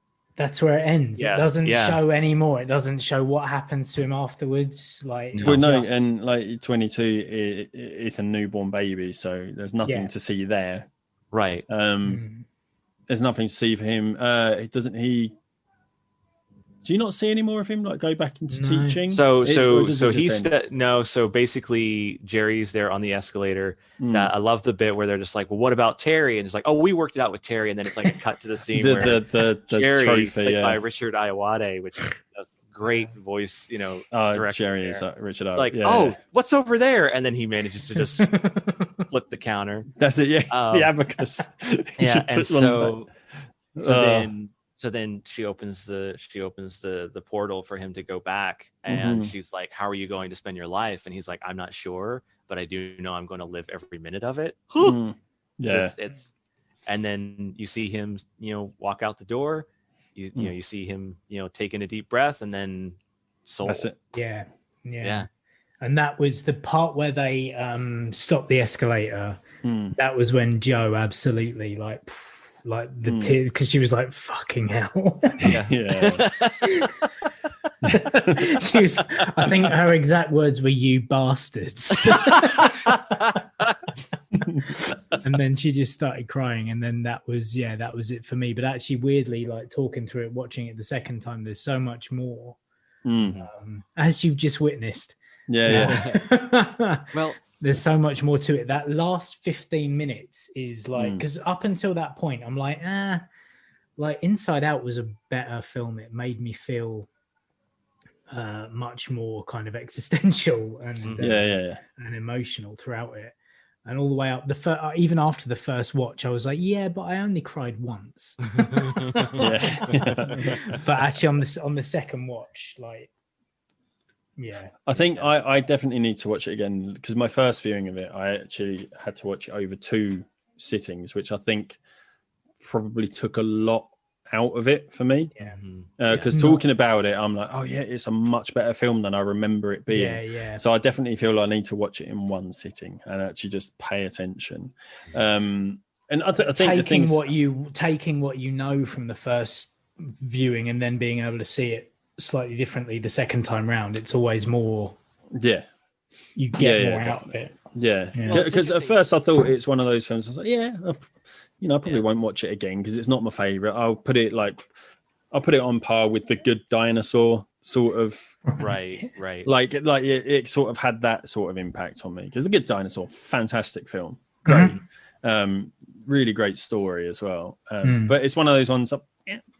where it ends. Yeah, It doesn't yeah. show anymore. It doesn't show what happens to him afterwards. Like, No. Well, no, just- and like 22, it's a newborn baby, so there's nothing Yeah. to see there. right. There's nothing to see for him. Do you not see any more of him like go back into No. teaching? So Or does it he's just end? no. So basically, Jerry's there on the escalator. Mm. That I love the bit where they're just like, "Well, what about Terry?" And it's like, "Oh, we worked it out with Terry." And then it's like a cut to the scene where the Jerry, trophy, played by Richard Iowade, which is a great voice, director. Jerry there. is Richard. Like, what's over there? And then he manages to just flip the counter. That's it. Yeah, Um, the abacus. He Yeah, should and put one on so then she opens the portal for him to go back, and Mhm. she's like, "How are you going to spend your life?" And he's like, "I'm not sure, but I do know I'm going to live every minute of it." Mm. Yeah. And then you see him, walk out the door. You see him, taking a deep breath, and then soul. That's it. Yeah. And that was the part where they stopped the escalator. Mm. That was when Joe absolutely like the tears, because she was like, "Fucking hell." Yeah. Yeah. She was, I think her exact words were, "You bastards." And then she just started crying, and then that was it for me. But actually, weirdly, like talking through it, watching it the second time, there's so much more, as you've just witnessed. Yeah. Well, there's so much more to it. That last 15 minutes is like, because up until that point, I'm like, like Inside Out was a better film. It made me feel much more kind of existential and and emotional throughout it. And all the way up, even after the first watch, I was like, yeah, but I only cried once. But actually, on the second watch, like, yeah. I think I definitely need to watch it again, because my first viewing of it, I actually had to watch it over 2 sittings, which I think probably took a lot out of it for me. Because talking about it, I'm like, oh yeah, it's a much better film than I remember it being. Yeah. So I definitely feel I need to watch it in one sitting and actually just pay attention. And I think taking what you know from the first viewing and then being able to see it slightly differently the second time round, it's always more. Yeah, you get more definitely. out of it. Yeah, because at first I thought it's one of those films. I was like, I probably won't watch it again because it's not my favorite. I'll put it on par with The Good Dinosaur, sort of. Right. Like it sort of had that sort of impact on me, because The Good Dinosaur, fantastic film, great, really great story as well. But it's one of those ones.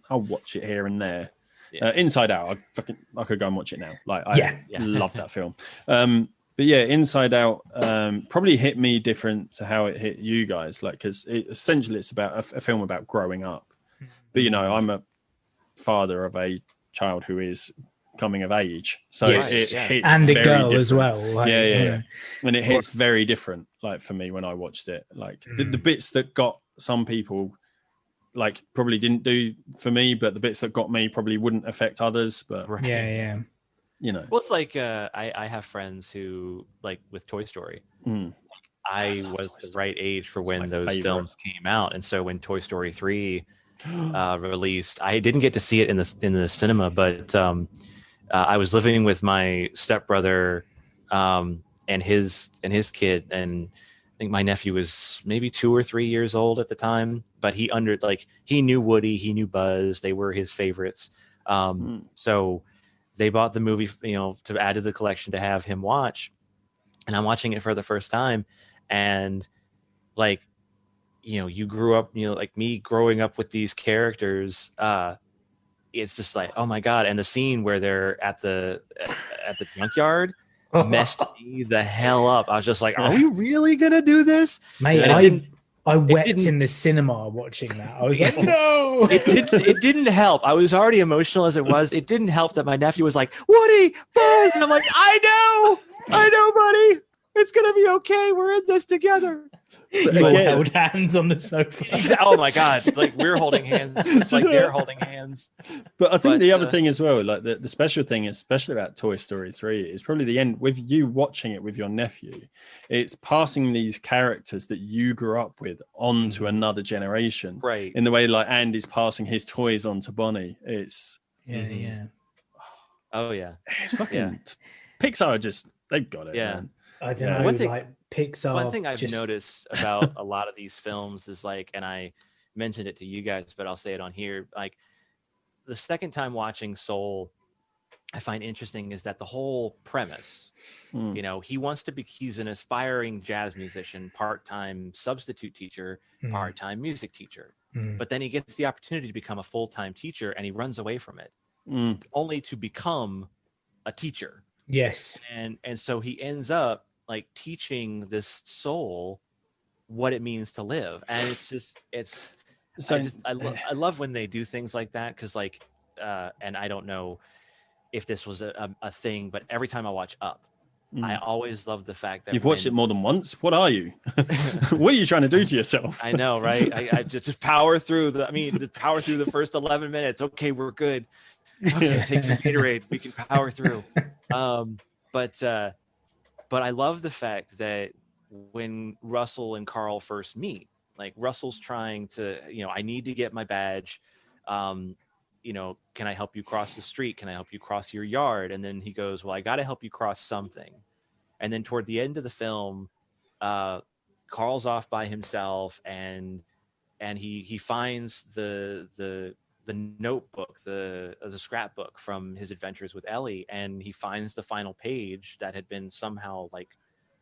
I'll watch it here and there. Inside Out, I could go and watch it now. Like I love that film. But yeah, Inside Out probably hit me different to how it hit you guys. Like, because essentially it's about a film about growing up. But I'm a father of a child who is coming of age, so it hits and a very girl different. as well. Like, And it hits very different. Like for me when I watched it, like the bits that got some people like probably didn't do for me, but the bits that got me probably wouldn't affect others. But Right. Yeah. Well, it's like I have friends who, like with Toy Story, I was the right age for when those films came out, and so when Toy Story 3 released, I didn't get to see it in the cinema, but I was living with my stepbrother and his kid, and I think my nephew was maybe 2 or 3 years old at the time, but he knew Woody, he knew Buzz, they were his favorites. So they bought the movie, to add to the collection to have him watch, and I'm watching it for the first time, and like, you grew up, like me growing up with these characters. It's just like, oh my God. And the scene where they're at the junkyard messed me the hell up. I was just like, are we really gonna do this? Mate, I wept in the cinema watching that. I was like, no. It didn't help. I was already emotional as it was. It didn't help that my nephew was like, Woody, Buzz, and I'm like, I know, buddy. It's gonna be okay. We're in this together. You all held hands on the sofa. Oh my god! Like we're holding hands. It's like they're holding hands. But I think the other thing as well, like the special thing, especially about Toy Story 3, is probably the end with you watching it with your nephew. It's passing these characters that you grew up with on to another generation, right? In the way like Andy's passing his toys on to Bonnie. It's Oh yeah, it's fucking Pixar. Just they've got it. Yeah. Man. I don't know. One thing, like Pixar. One thing I've noticed about a lot of these films is like, and I mentioned it to you guys, but I'll say it on here. Like the second time watching Soul, I find interesting is that the whole premise, you know, he's an aspiring jazz musician, part-time substitute teacher, part-time music teacher. But then he gets the opportunity to become a full-time teacher and he runs away from it only to become a teacher. Yes. And so he ends up like teaching this soul what it means to live. And I love when they do things like that. Cause like, and I don't know if this was a thing, but every time I watch Up, I always love the fact that you've watched it more than once. What are you? What are you trying to do to yourself? I know, right? I just power through the first 11 minutes. Okay, we're good. Okay, take some Gatorade. We can power through. But I love the fact that when Russell and Carl first meet, like Russell's trying to, I need to get my badge. Can I help you cross the street? Can I help you cross your yard? And then he goes, well, I got to help you cross something. And then toward the end of the film, Carl's off by himself and he finds the notebook, the scrapbook from his adventures with Ellie, and he finds the final page that had been somehow like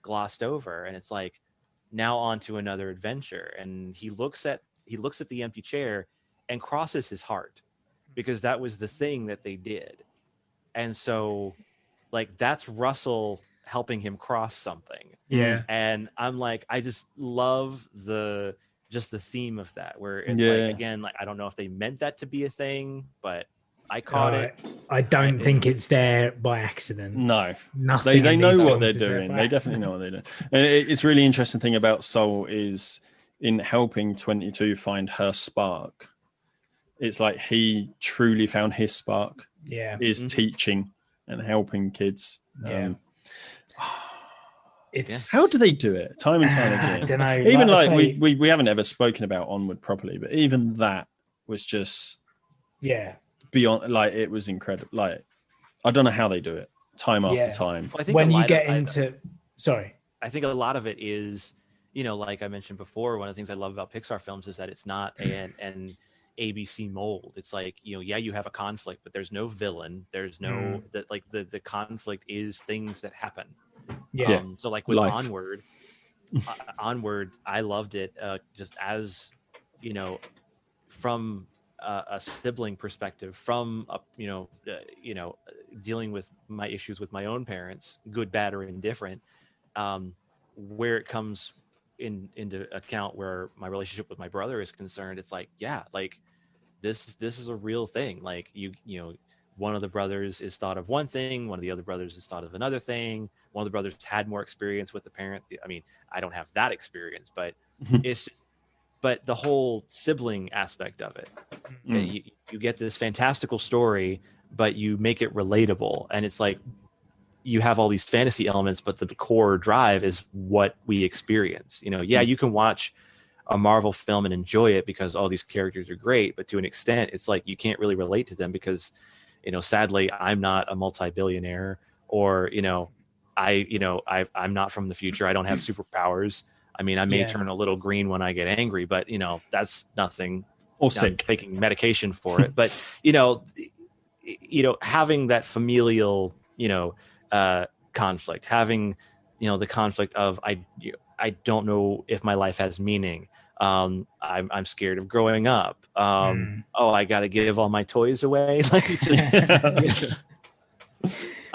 glossed over, and it's like now on to another adventure. And he looks at the empty chair and crosses his heart because that was the thing that they did. And so like that's Russell helping him cross something. Yeah. And I'm like, I just love the theme of that, where it's like, again, like I don't know if they meant that to be a thing, but I caught it. I don't think it's there by accident. No, nothing. They know what they're doing. They definitely know what they're doing. And it's really interesting thing about Soul is in helping 22 find her spark. It's like he truly found his spark. Yeah, is teaching and helping kids. It's how do they do it time and time again? I don't know. Even like we haven't ever spoken about Onward properly, but even that was just beyond. Like it was incredible. Like I don't know how they do it time after time. Well, I think when you get into, I think a lot of it is, like I mentioned before, one of the things I love about Pixar films is that it's not an ABC mold. It's like, you have a conflict, but there's no villain. There's no that like the conflict is things that happen. Yeah. So like with Life. Onward, I loved it just as, from a sibling perspective, from dealing with my issues with my own parents, good, bad, or indifferent, where it comes into account where my relationship with my brother is concerned. It's like, like this is a real thing. Like one of the brothers is thought of one thing, one of the other brothers is thought of another thing. One of the brothers had more experience with the parent. I mean, I don't have that experience, but but the whole sibling aspect of it, you get this fantastical story, but you make it relatable. And it's like, you have all these fantasy elements, but the core drive is what we experience. You can watch a Marvel film and enjoy it because all these characters are great, but to an extent, it's like you can't really relate to them because, sadly, I'm not a multi-billionaire, or I'm not from the future. I don't have superpowers. I mean, I may turn a little green when I get angry, but that's nothing. Or sick. I'm taking medication for it, but having that familial, conflict, having, the conflict of I don't know if my life has meaning. I'm scared of growing up. I got to give all my toys away. Like, just,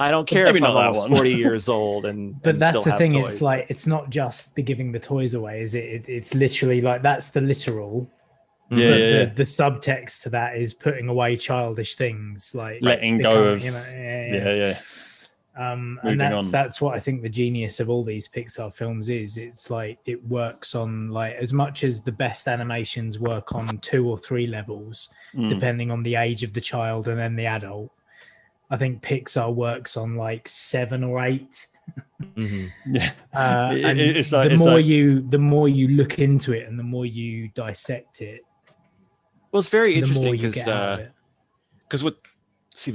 I don't care if I'm almost 40 years old but that's still the have thing. toys. It's like, it's not just the giving the toys away, is it? It's literally like, that's the literal. The subtext to that is putting away childish things, like letting go of And that's what I think the genius of all these Pixar films is. It's like it works on, like, as much as the best animations work on 2 or 3 levels, depending on the age of the child and then the adult. I think Pixar works on like 7 or 8. Yeah, and the more you look into it and the more you dissect it. Well, it's very interesting because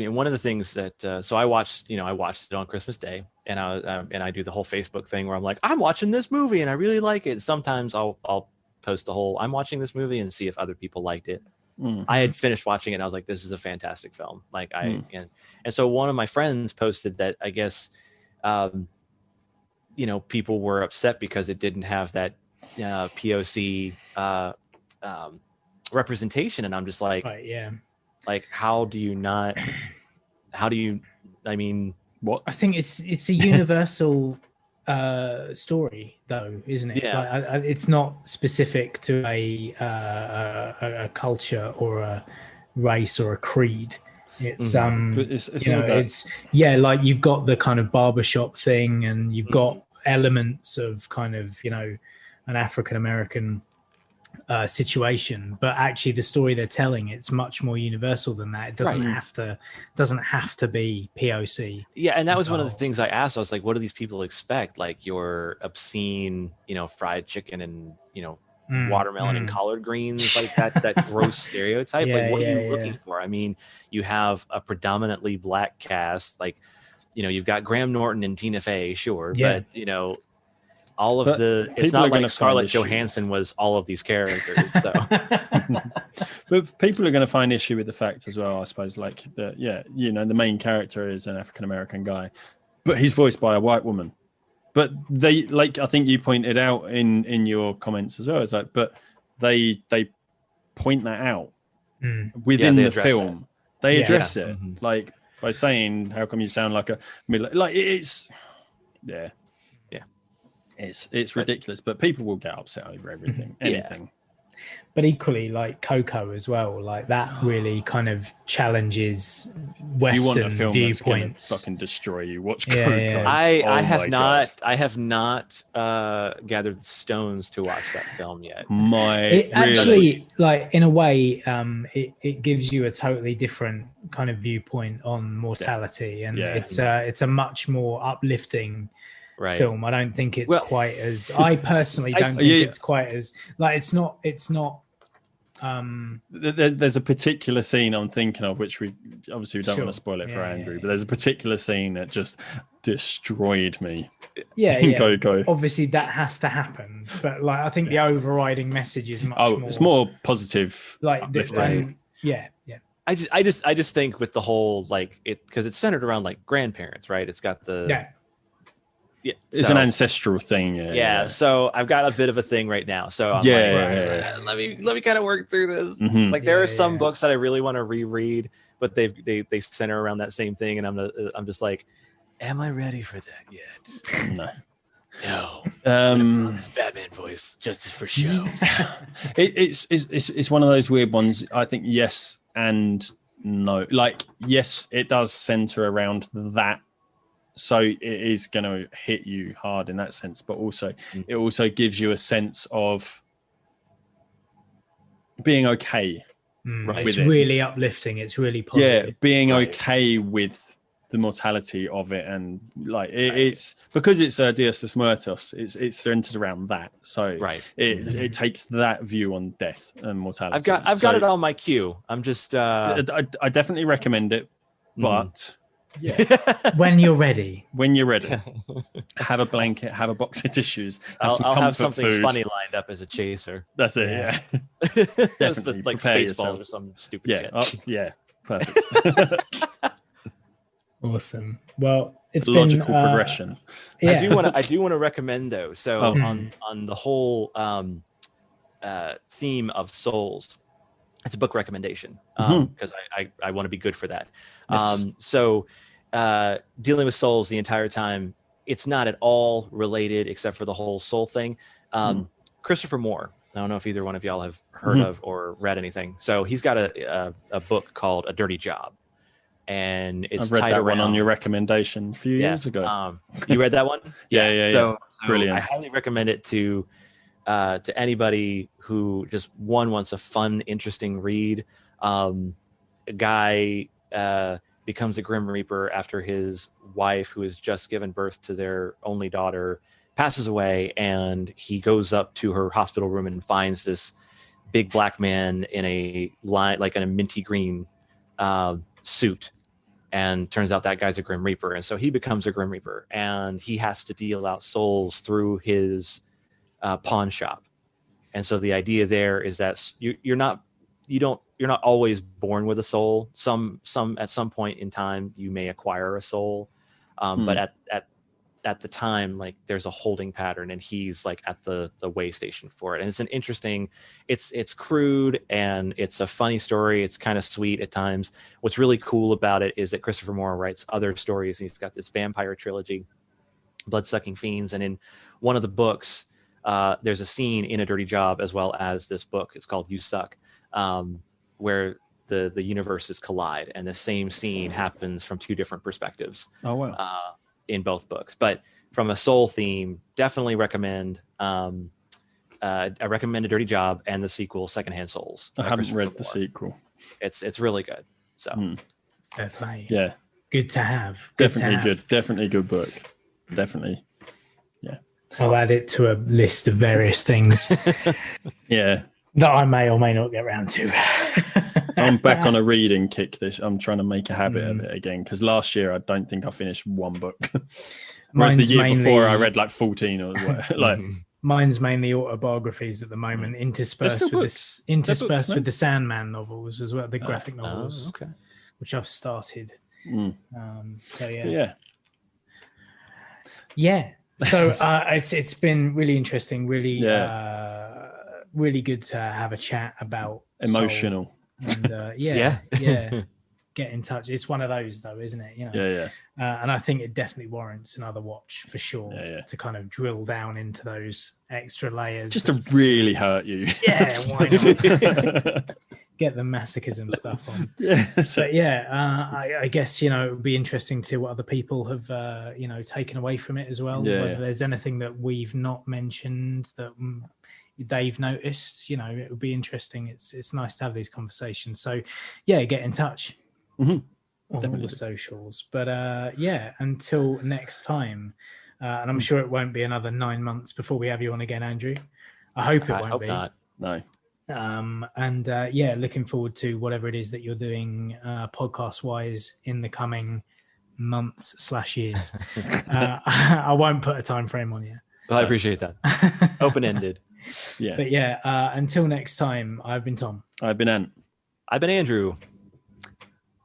one of the things that so I watched it on Christmas Day, and I do the whole Facebook thing where I'm like, I'm watching this movie and I really like it. Sometimes I'll post the whole I'm watching this movie and see if other people liked it. I had finished watching it and I was like, this is a fantastic film. Like and so one of my friends posted that I guess people were upset because it didn't have that POC representation, and I'm just like, like what? I think it's a universal story though, isn't it? Yeah. It's not specific to a culture or a race or a creed. It's like you've got the kind of barbershop thing, and you've got elements of kind of an African American situation, but actually the story they're telling, it's much more universal than that. It doesn't have to be POC. Yeah, and that was one of the things I asked. I was like, what do these people expect? Like your obscene, fried chicken and watermelon and collard greens, like that gross stereotype. Like, what are you looking for? I mean, you have a predominantly black cast. Like, you've got Graham Norton and Tina Fey, sure, but all of it's not like Scarlett Johansson was all of these characters. So, but people are going to find issue with the fact as well, I suppose. Like the main character is an African American guy, but he's voiced by a white woman. But they, like, I think you pointed out in your comments as well. It's like, but they point that out within the film. They address it like by saying, "How come you sound like a like it's It's ridiculous, but people will get upset over everything, anything. But equally, like Coco as well, like that really kind of challenges Western you want a film viewpoints. That's gonna fucking destroy you. Watch Coco. Yeah. I have not gathered the stones to watch that film yet. Actually, like in a way, it gives you a totally different kind of viewpoint on mortality, and it's a much more uplifting film. I don't think it's quite as. I personally don't think it's quite as like. It's not. There's a particular scene I'm thinking of, which we don't want to spoil it for Andrew, but there's a particular scene that just destroyed me. Go. Obviously, that has to happen, but like I think the overriding message is much more. It's more positive. Like I just think with the whole like it because it's centered around like grandparents, right? It's got the it's an ancestral thing. So I've got a bit of a thing right now. So I'm let me kind of work through this. Like there are some books that I really want to reread, but they center around that same thing, and I'm just like, am I ready for that yet? No. This Batman voice just for show. It's one of those weird ones. I think yes and no. Like yes, it does center around that. So it is going to hit you hard in that sense, but also it also gives you a sense of being okay. It's really uplifting. It's really positive. Yeah, being okay with the mortality of it, and like it's because it's Dios de Muertos. It's centered around that. So it takes that view on death and mortality. I've got it on my queue. I'm just I definitely recommend it, but. Yeah. When you're ready, have a blanket, have a box of tissues. I'll have something funny lined up as a chaser. That's it. Yeah, definitely. Like Spaceballs or some stupid shit. Perfect. Awesome. Well, it's logical progression. I do want to recommend though. So on the whole theme of souls. It's a book recommendation because I want to be good for that. Yes. So dealing with souls the entire time, it's not at all related except for the whole soul thing. Christopher Moore. I don't know if either one of y'all have heard of or read anything. So he's got a book called A Dirty Job. and it's I read tied that around one on your recommendation a few years ago. You read that one? Yeah. So Brilliant. I highly recommend it to anybody who just wants a fun, interesting read. A guy becomes a Grim Reaper after his wife, who has just given birth to their only daughter, passes away, and he goes up to her hospital room and finds this big black man in a minty green suit, and turns out that guy's a Grim Reaper, and so he becomes a Grim Reaper, and he has to deal out souls through his pawn shop. And so the idea there is that you're not always born with a soul. Some at some point in time you may acquire a soul, but at the time, like, there's a holding pattern, and he's like at the way station for it. And it's an interesting, it's crude, and it's a funny story. It's kind of sweet at times. What's really cool about it is that Christopher Moore writes other stories, and he's got this vampire trilogy, Blood-Sucking Fiends. And in one of the books, there's a scene in A Dirty Job, as well as this book. It's called You Suck, where the universes collide, and the same scene happens from two different perspectives. Oh, wow. In both books. But from a soul theme, definitely recommend. I recommend A Dirty Job and the sequel, Secondhand Souls. I haven't read the sequel. It's really good. So yeah, good to have. Definitely good book. Definitely. Yeah. I'll add it to a list of various things. Yeah. That I may or may not get around to. I'm back on a reading kick. I'm trying to make a habit of it again, because last year I don't think I finished one book. Whereas the year before I read like 14 or whatever. Like, mine's mainly autobiographies at the moment, interspersed with the Sandman novels as well, the graphic novels, which I've started. So yeah. So it's been really interesting, really good to have a chat about emotional. Soul. And get in touch. It's one of those, though, isn't it? You know. And I think it definitely warrants another watch for sure. To kind of drill down into those extra layers, just to really hurt you. Yeah, why not? Get the masochism stuff on. I guess, you know, it would be interesting to what other people have taken away from it as well. Whether there's anything that we've not mentioned that they've noticed, you know, it would be interesting. It's nice to have these conversations. So get in touch on all the socials. But until next time, and I'm sure it won't be another 9 months before we have you on again, Andrew. I hope it won't be. Not. No. Looking forward to whatever it is that you're doing podcast wise in the coming months/years. I won't put a time frame on you. Well, I appreciate that. Open-ended. Yeah. But until next time, I've been Tom. I've been Ant. I've been Andrew.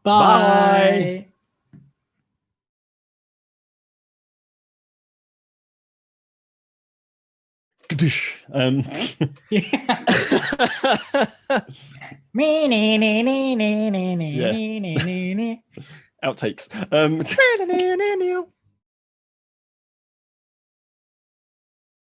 Bye. Outtakes.